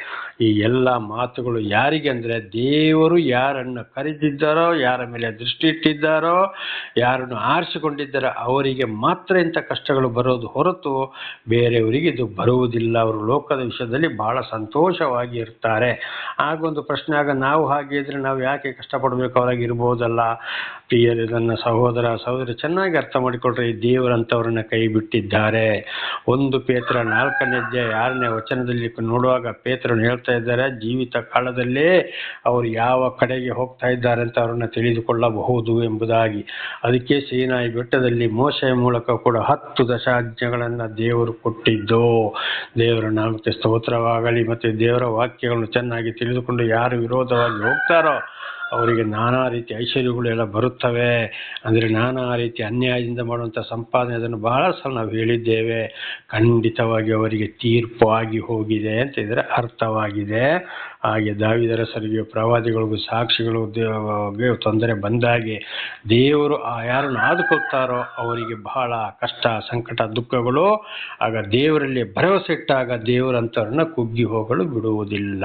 ಈ ಎಲ್ಲ ಮಾತುಗಳು ಯಾರಿಗೆ ಅಂದರೆ, ದೇವರು ಯಾರನ್ನು ಕರೆದಿದ್ದಾರೋ, ಯಾರ ಮೇಲೆ ದೃಷ್ಟಿ ಇಟ್ಟಿದ್ದಾರೋ, ಯಾರನ್ನು ಆರಿಸಿಕೊಂಡಿದ್ದಾರೋ ಅವರಿಗೆ ಮಾತ್ರ ಇಂಥ ಕಷ್ಟಗಳು ಬರೋದು ಹೊರತು ಬೇರೆಯವರಿಗೆ ಇದು ಬರುವುದಿಲ್ಲ. ಅವರು ಲೋಕದ ವಿಷಯದಲ್ಲಿ ಬಹಳ ಸಂತೋಷವಾಗಿ ಇರ್ತಾರೆ. ಆಗೊಂದು ಪ್ರಶ್ನೆ, ಆಗ ನಾವು ಹಾಗೆ ಇದ್ರೆ ನಾವು ಯಾಕೆ ಕಷ್ಟಪಡಬೇಕು, ಅವರಾಗಿ ಇರ್ಬೋದಲ್ಲ. ಪ್ರಿಯರೇ, ನನ್ನ ಸಹೋದರ ಸಹೋದರಿ, ಚೆನ್ನಾಗಿ ಅರ್ಥ ಮಾಡಿಕೊಳ್ರಿ. ದೇವರಂಥವ್ರನ್ನ ಕೈ ಬಿಟ್ಟಿದ್ದಾರೆ. 1 ಪೇತ್ರ 4ನೇ ಅಧ್ಯಾಯ 6ನೇ ವಚನದಲ್ಲಿ ನೋಡುವಾಗ ಪೇತ್ರನು ಹೇಳ್ತಾ ಇದ್ದಾರೆ, ಜೀವಿತ ಕಾಲದಲ್ಲೇ ಅವರು ಯಾವ ಕಡೆಗೆ ಹೋಗ್ತಾ ಇದ್ದಾರೆ ಅಂತ ಅವ್ರನ್ನ ತಿಳಿದುಕೊಳ್ಳಬಹುದು ಎಂಬುದಾಗಿ. ಅದಕ್ಕೆ ಸೀನಾಯಿ ಬೆಟ್ಟದಲ್ಲಿ ಮೋಶೆಯ ಮೂಲಕ ಕೂಡ 10 ದಶಾಜ್ಞೆಗಳನ್ನು ದೇವರು ಕೊಟ್ಟಿದ್ದು. ದೇವರ ನಾಮಕ್ಕೆ ಸ್ತೋತ್ರವಾಗಲಿ. ಮತ್ತು ದೇವರ ವಾಕ್ಯಗಳನ್ನು ಚೆನ್ನಾಗಿ ತಿಳಿದುಕೊಂಡು ಯಾರು ವಿರೋಧವಾಗಿ ಹೋಗ್ತಾರೋ ಅವರಿಗೆ ನಾನಾ ರೀತಿ ಐಶ್ವರ್ಯಗಳು ಎಲ್ಲ ಬರುತ್ತವೆ. ಅಂದರೆ ನಾನಾ ರೀತಿ ಅನ್ಯಾಯದಿಂದ ಮಾಡುವಂಥ ಸಂಪಾದನೆ, ಅದನ್ನು ಬಹಳ ಸಲ ನಾವು ಹೇಳಿದ್ದೇವೆ. ಖಂಡಿತವಾಗಿ ಅವರಿಗೆ ತೀರ್ಪು ಆಗಿ ಹೋಗಿದೆ ಅಂತ ಇದರ ಅರ್ಥವಾಗಿದೆ. ಹಾಗೆ ದಾವೀದರಸರಿಗೆ, ಪ್ರವಾದಿಗಳಿಗೂ, ಸಾಕ್ಷಿಗಳಿಗೆ ತೊಂದರೆ ಬಂದಾಗೆ ದೇವರು ಯಾರನ್ನು ಆದುಕೊಳ್ತಾರೋ ಅವರಿಗೆ ಬಹಳ ಕಷ್ಟ ಸಂಕಟ ದುಃಖಗಳು. ಆಗ ದೇವರಲ್ಲಿ ಭರವಸೆ ಇಟ್ಟಾಗ ದೇವರಂಥವ್ರನ್ನ ಕುಗ್ಗಿ ಹೋಗಲು ಬಿಡುವುದಿಲ್ಲ.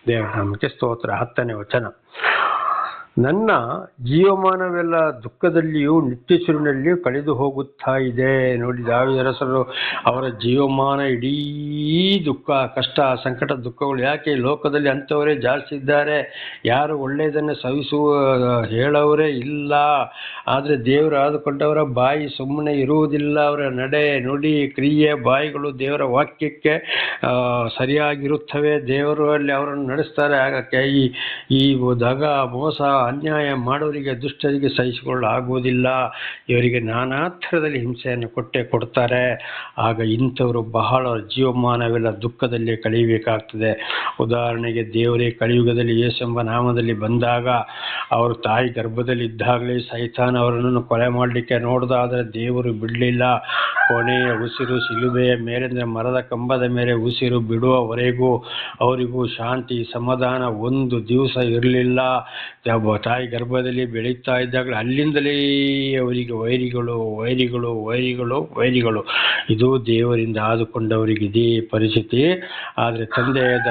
ದೇವರ ನಾಮಕ್ಕೆ ಸ್ತೋತ್ರ. 10ನೇ ವಚನ, ನನ್ನ ಜೀವಮಾನವೆಲ್ಲ ದುಃಖದಲ್ಲಿಯೂ ನಿಟ್ಟುಸಿರಿನಲ್ಲಿಯೂ ಕಳೆದು ಹೋಗುತ್ತಾ ಇದೆ. ನೋಡಿ, ದಾವೀದರಸರು ಅವರ ಜೀವಮಾನ ಇಡೀ ದುಃಖ ಕಷ್ಟ ಸಂಕಟ ದುಃಖಗಳು. ಯಾಕೆ? ಲೋಕದಲ್ಲಿ ಅಂಥವರೇ ಜಾಸ್ತಿ ಇದ್ದಾರೆ. ಯಾರು ಒಳ್ಳೆಯದನ್ನು ಹೇಳೋರೇ ಇಲ್ಲ. ಆದರೆ ದೇವರು ಆದುಕೊಂಡವರ ಬಾಯಿ ಸುಮ್ಮನೆ ಇರುವುದಿಲ್ಲ. ಅವರ ನಡೆ ನುಡಿ ಕ್ರಿಯೆ ಬಾಯಿಗಳು ದೇವರ ವಾಕ್ಯಕ್ಕೆ ಸರಿಯಾಗಿರುತ್ತವೆ. ದೇವರು ಅಲ್ಲಿ ಅವರನ್ನು ನಡೆಸ್ತಾರೆ. ಆಗಕ್ಕೆ ಈ ದಗ ಮೋಸ ಅನ್ಯಾಯ ಮಾಡೋರಿಗೆ ದುಷ್ಟರಿಗೆ ಸಹಿಸಿಕೊಳ್ಳಾಗುವುದಿಲ್ಲ. ಇವರಿಗೆ ನಾನಾ ಥರದಲ್ಲಿ ಹಿಂಸೆಯನ್ನು ಕೊಡ್ತಾರೆ. ಆಗ ಇಂಥವರು ಬಹಳ ಜೀವಮಾನವೆಲ್ಲ ದುಃಖದಲ್ಲಿ ಕಳೆಯಬೇಕಾಗ್ತದೆ. ಉದಾಹರಣೆಗೆ ದೇವರೇ ಕಲಿಯುಗದಲ್ಲಿ ಯೇಸೆಂಬ ನಾಮದಲ್ಲಿ ಬಂದಾಗ ಅವರು ತಾಯಿ ಗರ್ಭದಲ್ಲಿ ಇದ್ದಾಗಲೇ ಸೈತಾನ ಅವರನ್ನು ಕೊಲೆ ಮಾಡಲಿಕ್ಕೆ ನೋಡಿದಾದರೆ ದೇವರು ಬಿಡಲಿಲ್ಲ. ಕೊನೆಯ ಉಸಿರು ಶಿಲುಬೆಯ ಮೇಲಿಂದ ಮರದ ಕಂಬದ ಮೇಲೆ ಉಸಿರು ಬಿಡುವವರೆಗೂ ಅವರಿಗೂ ಶಾಂತಿ ಸಮಾಧಾನ ಒಂದು ದಿವಸ ಇರಲಿಲ್ಲ. ತಾಯಿ ಗರ್ಭದಲ್ಲಿ ಬೆಳೀತಾ ಇದ್ದಾಗಲೇ ಅಲ್ಲಿಂದಲೇ ಅವರಿಗೆ ವೈರಿಗಳು. ಇದು ದೇವರಿಂದ ಆದುಕೊಂಡವರಿಗೆ ಇದೇ ಪರಿಸ್ಥಿತಿ. ಆದರೆ ತಂದೆಯಾದ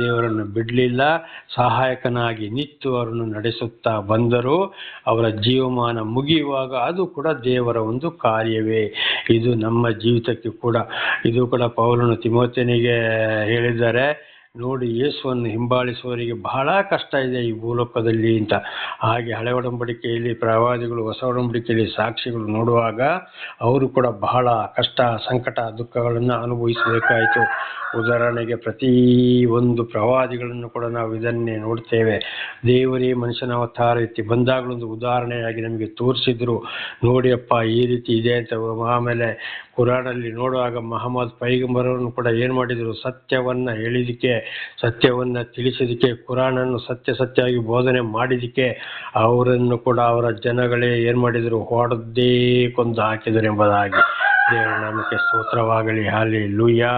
ದೇವರನ್ನು ಬಿಡಲಿಲ್ಲ. ಸಹಾಯಕನಾಗಿ ನಿಂತು ಅವರನ್ನು ನಡೆಸುತ್ತಾ ಬಂದರು. ಅವರ ಜೀವಮಾನ ಮುಗಿಯುವಾಗ ಅದು ಕೂಡ ದೇವರ ಒಂದು ಕಾರ್ಯವೇ. ಇದು ನಮ್ಮ ಜೀವಿತಕ್ಕೆ ಕೂಡ ಪೌಲನು ತಿಮೋಥೆಯನಿಗೆ ಹೇಳಿದ್ದಾರೆ, ನೋಡಿ ಯೇಸುವನ್ನು ಹಿಂಬಾಲಿಸುವವರಿಗೆ ಬಹಳ ಕಷ್ಟ ಇದೆ ಈ ಭೂಲೋಕದಲ್ಲಿ ಅಂತ. ಹಾಗೆ ಹಳೆ ಒಡಂಬಡಿಕೆಯಲ್ಲಿ ಪ್ರವಾದಿಗಳು, ಹೊಸ ಒಡಂಬಡಿಕೆಯಲ್ಲಿ ಸಾಕ್ಷಿಗಳು ನೋಡುವಾಗ ಅವರು ಕೂಡ ಬಹಳ ಕಷ್ಟ, ಸಂಕಟ, ದುಃಖಗಳನ್ನು ಅನುಭವಿಸಬೇಕಾಯಿತು. ಉದಾಹರಣೆಗೆ ಪ್ರತಿ ಒಂದು ಪ್ರವಾದಿಗಳನ್ನು ಕೂಡ ನಾವು ಇದನ್ನೇ ನೋಡ್ತೇವೆ. ದೇವರೇ ಮನುಷ್ಯನ ಅವತಾರ ರೀತಿ ಬಂದಾಗಲೊಂದು ಉದಾಹರಣೆಯಾಗಿ ನಮಗೆ ತೋರಿಸಿದ್ರು. ನೋಡಿಯಪ್ಪ ಈ ರೀತಿ ಇದೆ ಅಂತ. ಆಮೇಲೆ ಕುರಾನಲ್ಲಿ ನೋಡುವಾಗ ಮಹಮ್ಮದ್ ಪೈಗಂಬರನ್ನು ಕೂಡ ಏನು ಮಾಡಿದರು, ಸತ್ಯವನ್ನು ಹೇಳಿದಕ್ಕೆ, ಸತ್ಯವನ್ನು ತಿಳಿಸಿದಕ್ಕೆ, ಕುರಾನನ್ನು ಸತ್ಯವಾಗಿ ಬೋಧನೆ ಮಾಡಿದಕ್ಕೆ ಅವರನ್ನು ಕೂಡ ಅವರ ಜನಗಳೇ ಏನು ಮಾಡಿದರು, ಹೊಡೆದೇ ಕೊಂದು ಹಾಕಿದರು ಎಂಬುದಾಗಿ. ದೇವರ ನಾಮಕ್ಕೆ ಸ್ತೋತ್ರವಾಗಲಿ. ಹಲ್ಲೆಲೂಯಾ.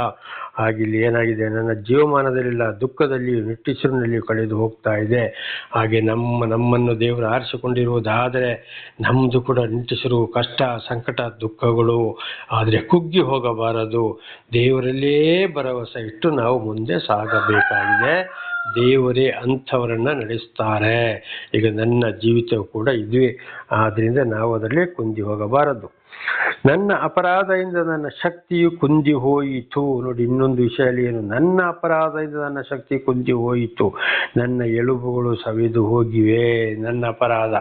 ಹಾಗಿಲ್ಲಿ ಏನಾಗಿದೆ, ನನ್ನ ಜೀವಮಾನದಲ್ಲಿಲ್ಲ ದುಃಖದಲ್ಲಿಯೂ ನಿಟ್ಟುಸಿರಿನಲ್ಲಿಯೂ ಕಳೆದು ಹೋಗ್ತಾ ಇದೆ. ಹಾಗೆ ನಮ್ಮನ್ನು ದೇವರು ಆರಿಸಿಕೊಂಡಿರುವುದಾದರೆ ನಮ್ಮದು ಕೂಡ ನಿಟ್ಟುಸಿರು, ಕಷ್ಟ, ಸಂಕಟ, ದುಃಖಗಳು. ಆದರೆ ಕುಗ್ಗಿ ಹೋಗಬಾರದು. ದೇವರಲ್ಲೇ ಭರವಸೆ ಇಟ್ಟು ನಾವು ಮುಂದೆ ಸಾಗಬೇಕಾಗಿದೆ. ದೇವರೇ ಅಂಥವರನ್ನು ನಡೆಸ್ತಾರೆ. ಈಗ ನನ್ನ ಜೀವಿತವು ಕೂಡ ಇದುವೇ. ಆದ್ದರಿಂದ ನಾವು ಅದರಲ್ಲಿ ಕುಂದಿ ಹೋಗಬಾರದು. ನನ್ನ ಅಪರಾಧದಿಂದ ನನ್ನ ಶಕ್ತಿಯು ಕುಂದಿ ಹೋಯಿತು. ನೋಡಿ, ಇನ್ನೊಂದು ವಿಷಯ ಏನು, ನನ್ನ ಅಪರಾಧದಿಂದ ನನ್ನ ಶಕ್ತಿ ಕುಂದಿ ಹೋಯಿತು, ನನ್ನ ಎಲುಬುಗಳು ಸವಿದು ಹೋಗಿವೆ. ನನ್ನ ಅಪರಾಧ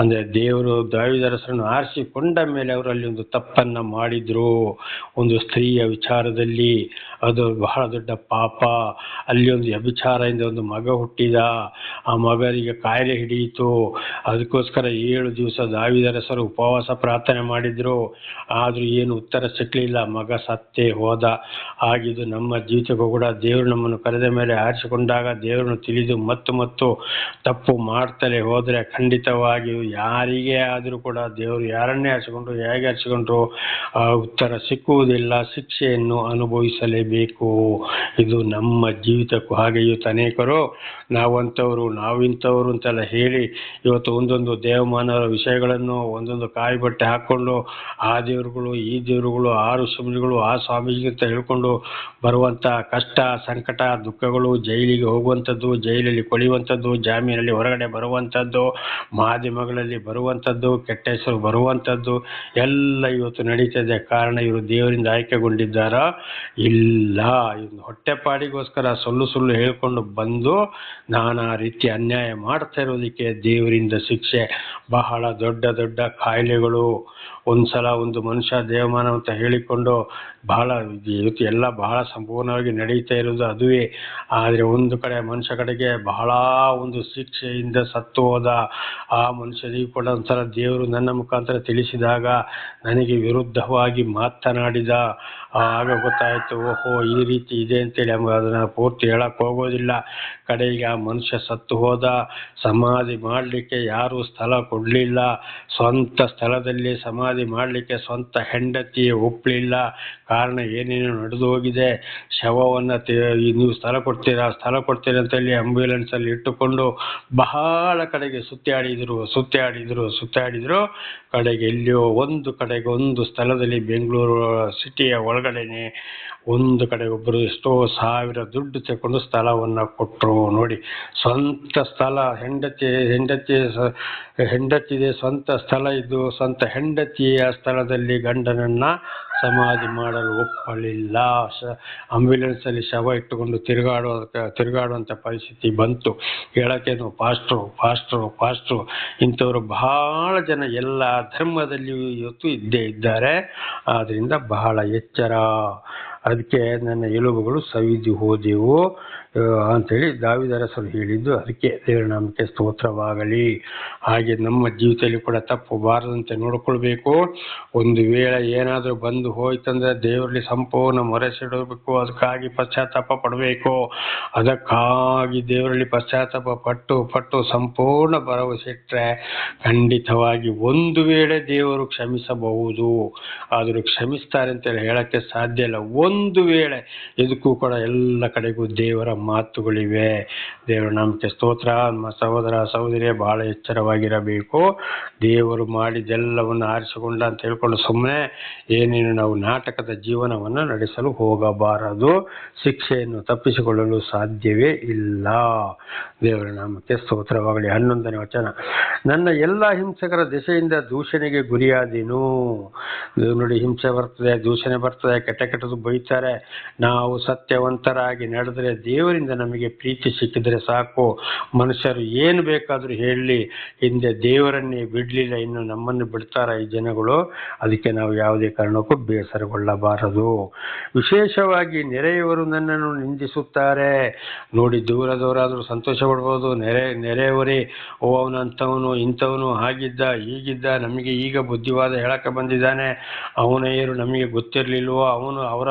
ಅಂದರೆ ದೇವರು ದಾವೀದರಸರನ್ನು ಆರಿಸಿಕೊಂಡ ಮೇಲೆ ಅವರಲ್ಲಿ ಒಂದು ತಪ್ಪನ್ನು ಮಾಡಿದ್ರು. ಒಂದು ಸ್ತ್ರೀಯ ವಿಚಾರದಲ್ಲಿ ಅದು ಬಹಳ ದೊಡ್ಡ ಪಾಪ. ಅಲ್ಲಿ ಒಂದು ವ್ಯಭಿಚಾರದಿಂದ ಒಂದು ಮಗ ಹುಟ್ಟಿದ. ಆ ಮಗನಿಗೆ ಕಾಯಿಲೆ ಹಿಡಿಯಿತು. ಅದಕ್ಕೋಸ್ಕರ 7 ದಿವಸ ದಾವೀದರಸರು ಉಪವಾಸ ಪ್ರಾರ್ಥನೆ ಮಾಡಿದ್ರು. ಆದರೂ ಏನು ಉತ್ತರ ಸಿಕ್ಕಲಿಲ್ಲ. ಮಗ ಸತ್ತೇ ಹೋದ. ಆಗಿದ್ದು ನಮ್ಮ ಜೀವಿತಕ್ಕೂ ಕೂಡ ದೇವರು ನಮ್ಮನ್ನು ಕರೆದ ಮೇಲೆ ಆರಿಸಿಕೊಂಡಾಗ ದೇವರನ್ನು ತಿಳಿದು ಮತ್ತು ತಪ್ಪು ಮಾಡ್ತಲೇ ಹೋದರೆ ಖಂಡಿತವಾಗಿಯೂ ಯಾರಿಗೇ ಆದರೂ ಕೂಡ ದೇವರು ಯಾರನ್ನೇ ಆರಿಸಿಕೊಂಡ್ರು, ಹೇಗೆ ಆರಿಸಿಕೊಂಡ್ರು, ಉತ್ತರ ಸಿಕ್ಕುವುದಿಲ್ಲ. ಶಿಕ್ಷೆಯನ್ನು ಅನುಭವಿಸಲೇಬೇಕು. ಇದು ನಮ್ಮ ಜೀವಿತಕ್ಕೂ. ಹಾಗೆ ಇವತ್ತು ಅನೇಕರು ನಾವಂಥವರು, ನಾವಿಂಥವರು ಅಂತೆಲ್ಲ ಹೇಳಿ ಇವತ್ತು ಒಂದೊಂದು ದೇವಮಾನವರ ವಿಷಯಗಳನ್ನು ಒಂದೊಂದು ಕಾಯಿ ಬಟ್ಟೆ ಹಾಕ್ಕೊಂಡು ಆ ದೇವರುಗಳು, ಈ ದೇವರುಗಳು, ಆ ಋಷಿಮುನಿಗಳು, ಆ ಸ್ವಾಮೀಜಿ ಅಂತ ಹೇಳ್ಕೊಂಡು ಬರುವಂಥ ಕಷ್ಟ, ಸಂಕಟ, ದುಃಖಗಳು, ಜೈಲಿಗೆ ಹೋಗುವಂಥದ್ದು, ಜೈಲಲ್ಲಿ ಕೊಳೆಯುವಂಥದ್ದು, ಜಾಮೀನಲ್ಲಿ ಹೊರಗಡೆ ಬರುವಂಥದ್ದು, ಮಾಧ್ಯಮಗಳಲ್ಲಿ ಬರುವಂಥದ್ದು, ಕೆಟ್ಟ ಹೆಸರು ಬರುವಂಥದ್ದು ಎಲ್ಲ ಇವತ್ತು ನಡೀತದೆ. ಕಾರಣ ಇವರು ದೇವರಿಂದ ಆಯ್ಕೆಗೊಂಡಿದ್ದಾರಾ? ಇಲ್ಲ. ಇನ್ನು ಹೊಟ್ಟೆಪಾಡಿಗೋಸ್ಕರ ಸುಳ್ಳು ಹೇಳ್ಕೊಂಡು ಬಂದು ನಾನಾ ರೀತಿ ಅನ್ಯಾಯ ಮಾಡ್ತಾ ಇರೋದಕ್ಕೆ ದೇವರಿಂದ ಶಿಕ್ಷೆ. ಬಹಳ ದೊಡ್ಡ ಕಾಯಿಲೆಗಳು. ಒಂದ್ಸಲ ಒಂದು ಮನುಷ್ಯ ದೇವಮಾನ ಅಂತ ಹೇಳಿಕೊಂಡು ಬಹಳ ಇವತ್ತು ಎಲ್ಲ ಬಹಳ ಸಂಪೂರ್ಣವಾಗಿ ನಡೀತಾ ಇರೋದು ಅದುವೇ. ಆದರೆ ಒಂದು ಕಡೆ ಮನುಷ್ಯ ಕಡೆಗೆ ಬಹಳ ಒಂದು ಶಿಕ್ಷೆಯಿಂದ ಸತ್ತು ಹೋದ ಆ ಮನುಷ್ಯನಿಗೂ ಕೂಡ ಒಂದ್ಸಲ ದೇವರು ನನ್ನ ಮುಖಾಂತರ ತಿಳಿಸಿದಾಗ ನನಗೆ ವಿರುದ್ಧವಾಗಿ ಮಾತನಾಡಿದ. ಆಗ ಗೊತ್ತಾಯಿತು, ಓಹೋ ಈ ರೀತಿ ಇದೆ ಅಂತೇಳಿ. ಅದನ್ನು ಪೂರ್ತಿ ಹೇಳಕ್ಕೆ ಹೋಗೋದಿಲ್ಲ. ಕಡೆಗೆ ಆ ಮನುಷ್ಯ ಸತ್ತು ಹೋದ. ಸಮಾಧಿ ಮಾಡಲಿಕ್ಕೆ ಯಾರೂ ಸ್ಥಳ ಕೊಡಲಿಲ್ಲ. ಸ್ವಂತ ಸ್ಥಳದಲ್ಲಿ ಸಮಾಧಿ ಮಾಡಲಿಕ್ಕೆ ಸ್ವಂತ ಹೆಂಡತಿ ಒಪ್ಪಲಿಲ್ಲ. ಕಾರಣ ಏನೇನು ನಡೆದು ಹೋಗಿದೆ. ಶವವನ್ನು ನೀವು ಸ್ಥಳ ಕೊಡ್ತೀರಾ ಅಂತೇಳಿ ಆಂಬ್ಯುಲೆನ್ಸಲ್ಲಿ ಇಟ್ಟುಕೊಂಡು ಬಹಳ ಕಡೆಗೆ ಸುತ್ತಾಡಿದ್ರು. ಕಡೆಗೆ ಎಲ್ಲಿಯೋ ಒಂದು ಸ್ಥಳದಲ್ಲಿ ಬೆಂಗಳೂರು ಸಿಟಿಯ ಒಳಗಡೆನೆ ಒಂದು ಕಡೆ ಒಬ್ಬರು ಎಷ್ಟೋ ಸಾವಿರ ದುಡ್ಡು ತಗೊಂಡು ಸ್ಥಳವನ್ನು ಕೊಟ್ಟರು. ನೋಡಿ, ಸ್ವಂತ ಸ್ಥಳ, ಹೆಂಡತಿದೆ ಸ್ವಂತ ಸ್ಥಳ ಇದ್ದು ಸ್ವಂತ ಹೆಂಡತಿಯ ಸ್ಥಳದಲ್ಲಿ ಗಂಡನನ್ನು ಸಮಾಧಿ ಮಾಡಲು ಒಪ್ಪಲಿಲ್ಲ. ಆಂಬ್ಯುಲೆನ್ಸಲ್ಲಿ ಶವ ಇಟ್ಟುಕೊಂಡು ತಿರುಗಾಡುವಂಥ ಪರಿಸ್ಥಿತಿ ಬಂತು. ಹೇಳೋಕ್ಕೇನು ಪಾಸ್ಟ್ರು ಇಂಥವರು ಬಹಳ ಜನ ಎಲ್ಲ ಧರ್ಮದಲ್ಲಿಯೂ ಇವತ್ತು ಇದ್ದೇ ಇದ್ದಾರೆ. ಆದ್ದರಿಂದ ಬಹಳ ಎಚ್ಚರ. ಅದಕ್ಕೆ ನನ್ನ ಎಲುಬುಗಳು ಸವಿದು ಹೋದೆವು. ಅಂಥೇಳಿ ದಾವೀದರಸರು ಹೇಳಿದ್ದು. ಅದಕ್ಕೆ ದೇವರ ನಾಮಕ್ಕೆ ಸ್ತೋತ್ರವಾಗಲಿ. ಹಾಗೆ ನಮ್ಮ ಜೀವಿತದಲ್ಲಿ ಕೂಡ ತಪ್ಪು ಬಾರದಂತೆ ನೋಡಿಕೊಳ್ಬೇಕು. ಒಂದು ವೇಳೆ ಏನಾದರೂ ಬಂದು ಹೋಯ್ತಂದ್ರೆ ದೇವರಲ್ಲಿ ಸಂಪೂರ್ಣ ಮೊರೆಸಿಡಬೇಕು. ಅದಕ್ಕಾಗಿ ಪಶ್ಚಾತ್ತಾಪ ಪಡಬೇಕು. ಅದಕ್ಕಾಗಿ ದೇವರಲ್ಲಿ ಪಶ್ಚಾತ್ತಾಪ ಪಟ್ಟು ಸಂಪೂರ್ಣ ಭರವಸೆ ಇಟ್ಟರೆ ಖಂಡಿತವಾಗಿ ಒಂದು ವೇಳೆ ದೇವರು ಕ್ಷಮಿಸಬಹುದು. ಆದರೂ ಕ್ಷಮಿಸ್ತಾರೆ ಅಂತೇಳಿ ಹೇಳಕ್ಕೆ ಸಾಧ್ಯ ಇಲ್ಲ. ಒಂದು ವೇಳೆ ಇದಕ್ಕೂ ಕೂಡ ಎಲ್ಲ ಕಡೆಗೂ ದೇವರ ಮಾತುಗಳಿವೆ. ದೇವರ ನಾಮಕ್ಕೆ ಸ್ತೋತ್ರ. ನಮ್ಮ ಸಹೋದರ ಸಹೋದರಿಯೇ ಬಹಳ ಎಚ್ಚರವಾಗಿರಬೇಕು. ದೇವರು ಮಾಡಿದೆಲ್ಲವನ್ನು ಆರಿಸಿಕೊಂಡ ಅಂತ ಹೇಳ್ಕೊಂಡು ಸುಮ್ಮನೆ ಏನೇನು ನಾವು ನಾಟಕದ ಜೀವನವನ್ನು ನಡೆಸಲು ಹೋಗಬಾರದು. ಶಿಕ್ಷೆಯನ್ನು ತಪ್ಪಿಸಿಕೊಳ್ಳಲು ಸಾಧ್ಯವೇ ಇಲ್ಲ. ದೇವರ ನಾಮಕ್ಕೆ ಸ್ತೋತ್ರವಾಗಲಿ. 11ನೇ ವಚನ, ನನ್ನ ಎಲ್ಲ ಹಿಂಸಕರ ದೆಸೆಯಿಂದ ದೂಷಣೆಗೆ ಗುರಿಯಾದೀನು. ನೋಡಿ, ಹಿಂಸೆ ಬರ್ತದೆ, ದೂಷಣೆ ಬರ್ತದೆ, ಕೆಟ್ಟದ್ದು ಬೈತಾರೆ. ನಾವು ಸತ್ಯವಂತರಾಗಿ ನಡೆದರೆ ದೇವರಿಂದ ನಮಗೆ ಪ್ರೀತಿ ಸಿಕ್ಕಿದ್ರೆ ಸಾಕು. ಮನುಷ್ಯರು ಏನು ಬೇಕಾದರೂ ಹೇಳಲಿ, ಹಿಂದೆ ದೇವರನ್ನೇ ಬಿಡಲಿಲ್ಲ, ಇನ್ನು ನಮ್ಮನ್ನು ಬಿಡ್ತಾರ ಈ ಜನಗಳು. ಅದಕ್ಕೆ ನಾವು ಯಾವುದೇ ಕಾರಣಕ್ಕೂ ಬೇಸರಗೊಳ್ಳಬಾರದು. ವಿಶೇಷವಾಗಿ ನೆರೆಯವರು ನನ್ನನ್ನು ನಿಂದಿಸುತ್ತಾರೆ. ನೋಡಿ, ದೂರದವರಾದರೂ ಸಂತೋಷ ಪಡ್ಬೋದು. ನೆರೆಯವರೇ, ಓ ಅವನು ಅಂಥವನು ಇಂಥವನು ಹಾಗಿದ್ದ ಹೀಗಿದ್ದ, ನಮಗೆ ಈಗ ಬುದ್ಧಿವಾದ ಹೇಳಕ್ಕೆ ಬಂದಿದ್ದಾನೆ, ಅವನೇರು ನಮಗೆ ಗೊತ್ತಿರಲಿಲ್ವೋ, ಅವರ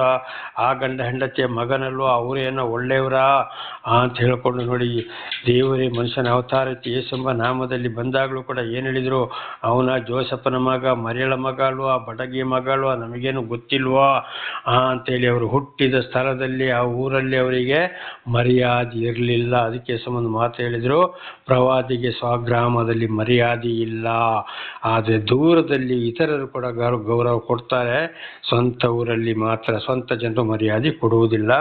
ಆ ಗಂಡ ಹೆಂಡತಿಯ ಮಗನಲ್ವೋ, ಅವರೇನೋ ಒಳ್ಳೆಯವರ ಅಂತ ಹೇಳ್ಕೊಂಡು. ನೋಡಿ, ದೇವರೇ ಮನುಷ್ಯನ ಅವತಾರ ಯೇಸೆಂಬ ನಾಮದಲ್ಲಿ ಬಂದಾಗಲೂ ಕೂಡ ಏನು ಹೇಳಿದ್ರು, ಅವನ ಜೋಸಪ್ಪನ ಮಗ, ಮರಿಯಳ ಮಗ ಅಲ್ವಾ, ಬಡಗಿಯ ಮಗ ಅಲ್ವಾ, ನಮಗೇನು ಗೊತ್ತಿಲ್ವಾ ಅಂತೇಳಿ ಅವರು ಹುಟ್ಟಿದ ಸ್ಥಳದಲ್ಲಿ ಆ ಊರಲ್ಲಿ ಅವರಿಗೆ ಮರ್ಯಾದೆ ಇರಲಿಲ್ಲ. ಅದಕ್ಕೆ ಸಂಬಂಧ ಮಾತು ಹೇಳಿದ್ರು, ಪ್ರವಾದಿಗೆ ಸ್ವಗ್ರಾಮದಲ್ಲಿ ಮರ್ಯಾದೆ ಇಲ್ಲ, ಆದರೆ ದೂರದಲ್ಲಿ ಇತರರು ಕೂಡ ಗೌರವ ಕೊಡ್ತಾರೆ, ಸ್ವಂತ ಊರಲ್ಲಿ ಮಾತ್ರ ಸ್ವಂತ ಜನರು ಮರ್ಯಾದೆ ಕೊಡುವುದಿಲ್ಲ.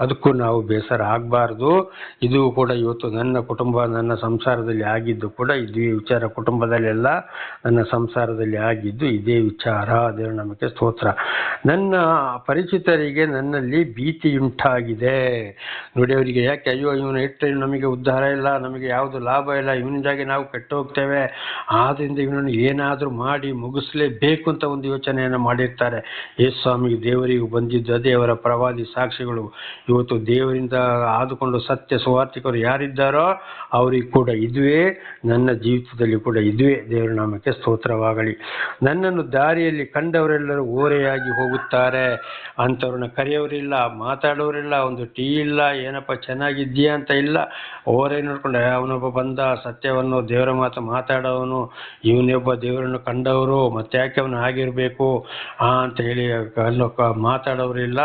ಅದಕ್ಕೂ ನಾವು ಬೇಸರ ಆಗಬಾರ್ದು. ಇದು ಕೂಡ ಇವತ್ತು ನನ್ನ ಕುಟುಂಬ, ನನ್ನ ಸಂಸಾರದಲ್ಲಿ ಆಗಿದ್ದು ಕೂಡ ಇದೇ ವಿಚಾರ. ಕುಟುಂಬದಲ್ಲೆಲ್ಲ ನನ್ನ ಸಂಸಾರದಲ್ಲಿ ಆಗಿದ್ದು ಇದೇ ವಿಚಾರ. ದೇವರ ನಮಗೆ ಸ್ತೋತ್ರ. ನನ್ನ ಪರಿಚಿತರಿಗೆ ನನ್ನಲ್ಲಿ ಭೀತಿಯುಂಟಾಗಿದೆ. ನೋಡಿ, ಅವರಿಗೆ ಯಾಕೆ, ಅಯ್ಯೋ ಇವನು ಇಟ್ಟರೆ ನಮಗೆ ಉದ್ಧಾರ ಇಲ್ಲ, ನಮಗೆ ಯಾವುದು ಲಾಭ ಇಲ್ಲ, ಇವನಿಂದಾಗಿ ನಾವು ಕೆಟ್ಟು ಹೋಗ್ತೇವೆ, ಆದ್ದರಿಂದ ಇವನನ್ನು ಏನಾದರೂ ಮಾಡಿ ಮುಗಿಸ್ಲೇಬೇಕು ಅಂತ ಒಂದು ಯೋಚನೆಯನ್ನು ಮಾಡಿರ್ತಾರೆ. ಯೇಸು ಸ್ವಾಮಿಗೆ ದೇವರಿಗೂ ಬಂದಿದ್ದು ಅದೇ. ಅವರ ಪ್ರವಾದಿ ಸಾಕ್ಷಿಗಳು ಇವತ್ತು ದೇವರಿಂದ ಆದುಕೊಂಡು ಸತ್ಯ ಸುವಾರ್ತಿಕರು ಯಾರಿದ್ದಾರೋ ಅವರಿಗೆ ಕೂಡ ಇದುವೇ, ನನ್ನ ಜೀವಿತದಲ್ಲಿ ಕೂಡ ಇದುವೇ. ದೇವರ ನಾಮಕ್ಕೆ ಸ್ತೋತ್ರವಾಗಲಿ. ನನ್ನನ್ನು ದಾರಿಯಲ್ಲಿ ಕಂಡವರೆಲ್ಲರೂ ಓರೆಯಾಗಿ ಹೋಗುತ್ತಾರೆ. ಅಂಥವ್ರನ್ನ ಕರೆಯೋರಿಲ್ಲ, ಮಾತಾಡೋರಿಲ್ಲ, ಒಂದು ಟೀ ಇಲ್ಲ, ಏನಪ್ಪ ಚೆನ್ನಾಗಿದ್ದೀಯಾ ಅಂತ ಇಲ್ಲ. ಓರೆ ನೋಡ್ಕೊಂಡೆ, ಅವನೊಬ್ಬ ಬಂದ ಸತ್ಯವನ್ನು ದೇವರ ಮಾತು ಮಾತಾಡೋವನು, ಇವನೊಬ್ಬ ದೇವರನ್ನು ಕಂಡವರು, ಮತ್ತೆ ಯಾಕೆ ಅವನು ಆಗಿರಬೇಕು ಅಂತ ಹೇಳಿ ಮಾತಾಡೋರಿಲ್ಲ.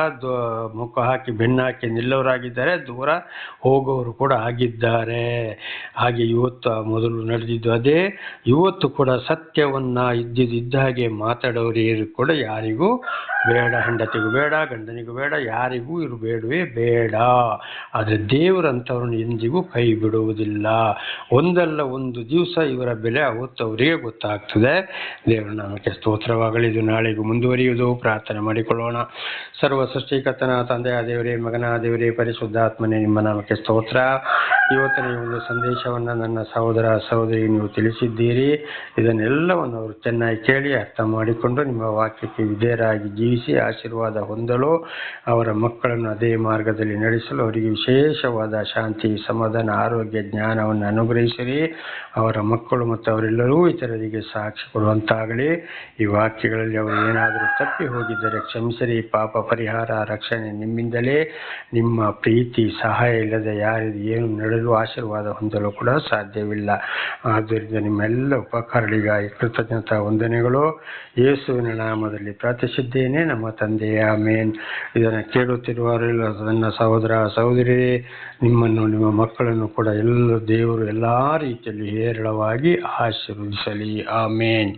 ಮುಖ ಹಾಕಿ ಬೆನ್ನು ಹಾಕಿ ನಿಲ್ಲವರಾಗಿದ್ದಾರೆ, ದೂರ ಹೋಗೋರು ಕೂಡ ಆಗಿದ್ದಾರೆ. ಹಾಗೆ ಇವತ್ತು ಮೊದಲು ನಡೆದಿದ್ದು ಅದೇ. ಇವತ್ತು ಕೂಡ ಸತ್ಯವನ್ನ ಇದ್ದ ಹಾಗೆ ಮಾತಾಡೋರು ಕೂಡ ಯಾರಿಗೂ ಬೇಡ, ಹೆಂಡತಿಗೂ ಬೇಡ, ಗಂಡನಿಗೂ ಬೇಡ, ಯಾರಿಗೂ ಇರು ಬೇಡವೇ ಬೇಡ. ಆದರೆ ದೇವರಂಥವ್ರನ್ನ ಎಂದಿಗೂ ಕೈ ಬಿಡುವುದಿಲ್ಲ. ಒಂದಲ್ಲ ಒಂದು ದಿವಸ ಇವರ ಬೆಲೆ ಅವರಿಗೆ ಗೊತ್ತಾಗ್ತದೆ. ದೇವರ ನಾಮಕ್ಕೆ ಸ್ತೋತ್ರವಾಗಲಿ. ಇದು ನಾಳೆಗೂ ಮುಂದುವರಿಯುವುದು. ಪ್ರಾರ್ಥನೆ ಮಾಡಿಕೊಳ್ಳೋಣ. ಸರ್ವ ಸೃಷ್ಟಿಕರ್ತನ ತಂದೆಯ ದೇವರೇ, ಮಗನ ದೇವರೇ, ಪರಿಶುದ್ಧಾತ್ಮನೇ, ನಿಮ್ಮ ನಾಮಕ್ಕೆ ಸ್ತೋತ್ರ. ಇವತ್ತಿನ ಈ ಒಂದು ಸಂದೇಶವನ್ನು ನನ್ನ ಸಹೋದರ ಸಹೋದರಿ ನೀವು ತಿಳಿಸಿದ್ದೀರಿ. ಇದನ್ನೆಲ್ಲವನ್ನು ಅವರು ಚೆನ್ನಾಗಿ ಕೇಳಿ ಅರ್ಥ ಮಾಡಿಕೊಂಡು ನಿಮ್ಮ ವಾಕ್ಯಕ್ಕೆ ವಿಧೇಯರಾಗಿ ಜೀವಿಸಿ ಆಶೀರ್ವಾದ ಹೊಂದಲು, ಅವರ ಮಕ್ಕಳನ್ನು ಅದೇ ಮಾರ್ಗದಲ್ಲಿ ನಡೆಸಲು ಅವರಿಗೆ ವಿಶೇಷವಾದ ಶಾಂತಿ, ಸಮಾಧಾನ, ಆರೋಗ್ಯ, ಜ್ಞಾನವನ್ನು ಅನುಗ್ರಹಿಸಿರಿ. ಅವರ ಮಕ್ಕಳು ಮತ್ತು ಅವರೆಲ್ಲರೂ ಇತರರಿಗೆ ಸಾಕ್ಷಿ ಕೊಡುವಂತಾಗಲಿ. ಈ ವಾಕ್ಯಗಳಲ್ಲಿ ಅವರು ಏನಾದರೂ ತಪ್ಪಿ ಹೋಗಿದ್ದರೆ ಕ್ಷಮಿಸಿರಿ. ಪಾಪ ಪರಿಹಾರ, ರಕ್ಷಣೆ ನಿಮ್ಮಿಂದಲೇ. ನಿಮ್ಮ ಪ್ರೀತಿ ಸಹಾಯ ಇಲ್ಲದೆ ಯಾರಿಗೂ ಏನು ನಡೆಯಲು ಆಶೀರ್ವಾದ ಹೊಂದಲು ಕೂಡ ಸಾಧ್ಯವಿಲ್ಲ. ಆದ್ದರಿಂದ ನಿಮ್ಮೆಲ್ಲ ಉಪಕಾರಗಳಿಗಾಗಿ ಕೃತಜ್ಞತಾ ವಂದನೆಗಳು. ಯೇಸುವಿನ ನಾಮದಲ್ಲಿ ಪ್ರಾರ್ಥಿಸಿದ್ದೇನೆ, ನಮ್ಮ ತಂದೆಯ ಆಮೇನ್. ಇದನ್ನು ಕೇಳುತ್ತಿರುವವರೆಲ್ಲ ನನ್ನ ಸಹೋದರ ಸಹೋದರಿ, ನಿಮ್ಮನ್ನು ನಿಮ್ಮ ಮಕ್ಕಳನ್ನು ಕೂಡ ಎಲ್ಲ ದೇವರು ಎಲ್ಲ ರೀತಿಯಲ್ಲಿ ಹೇರಳವಾಗಿ ಆಶೀರ್ವದಿಸಲಿ. ಆಮೇನ್.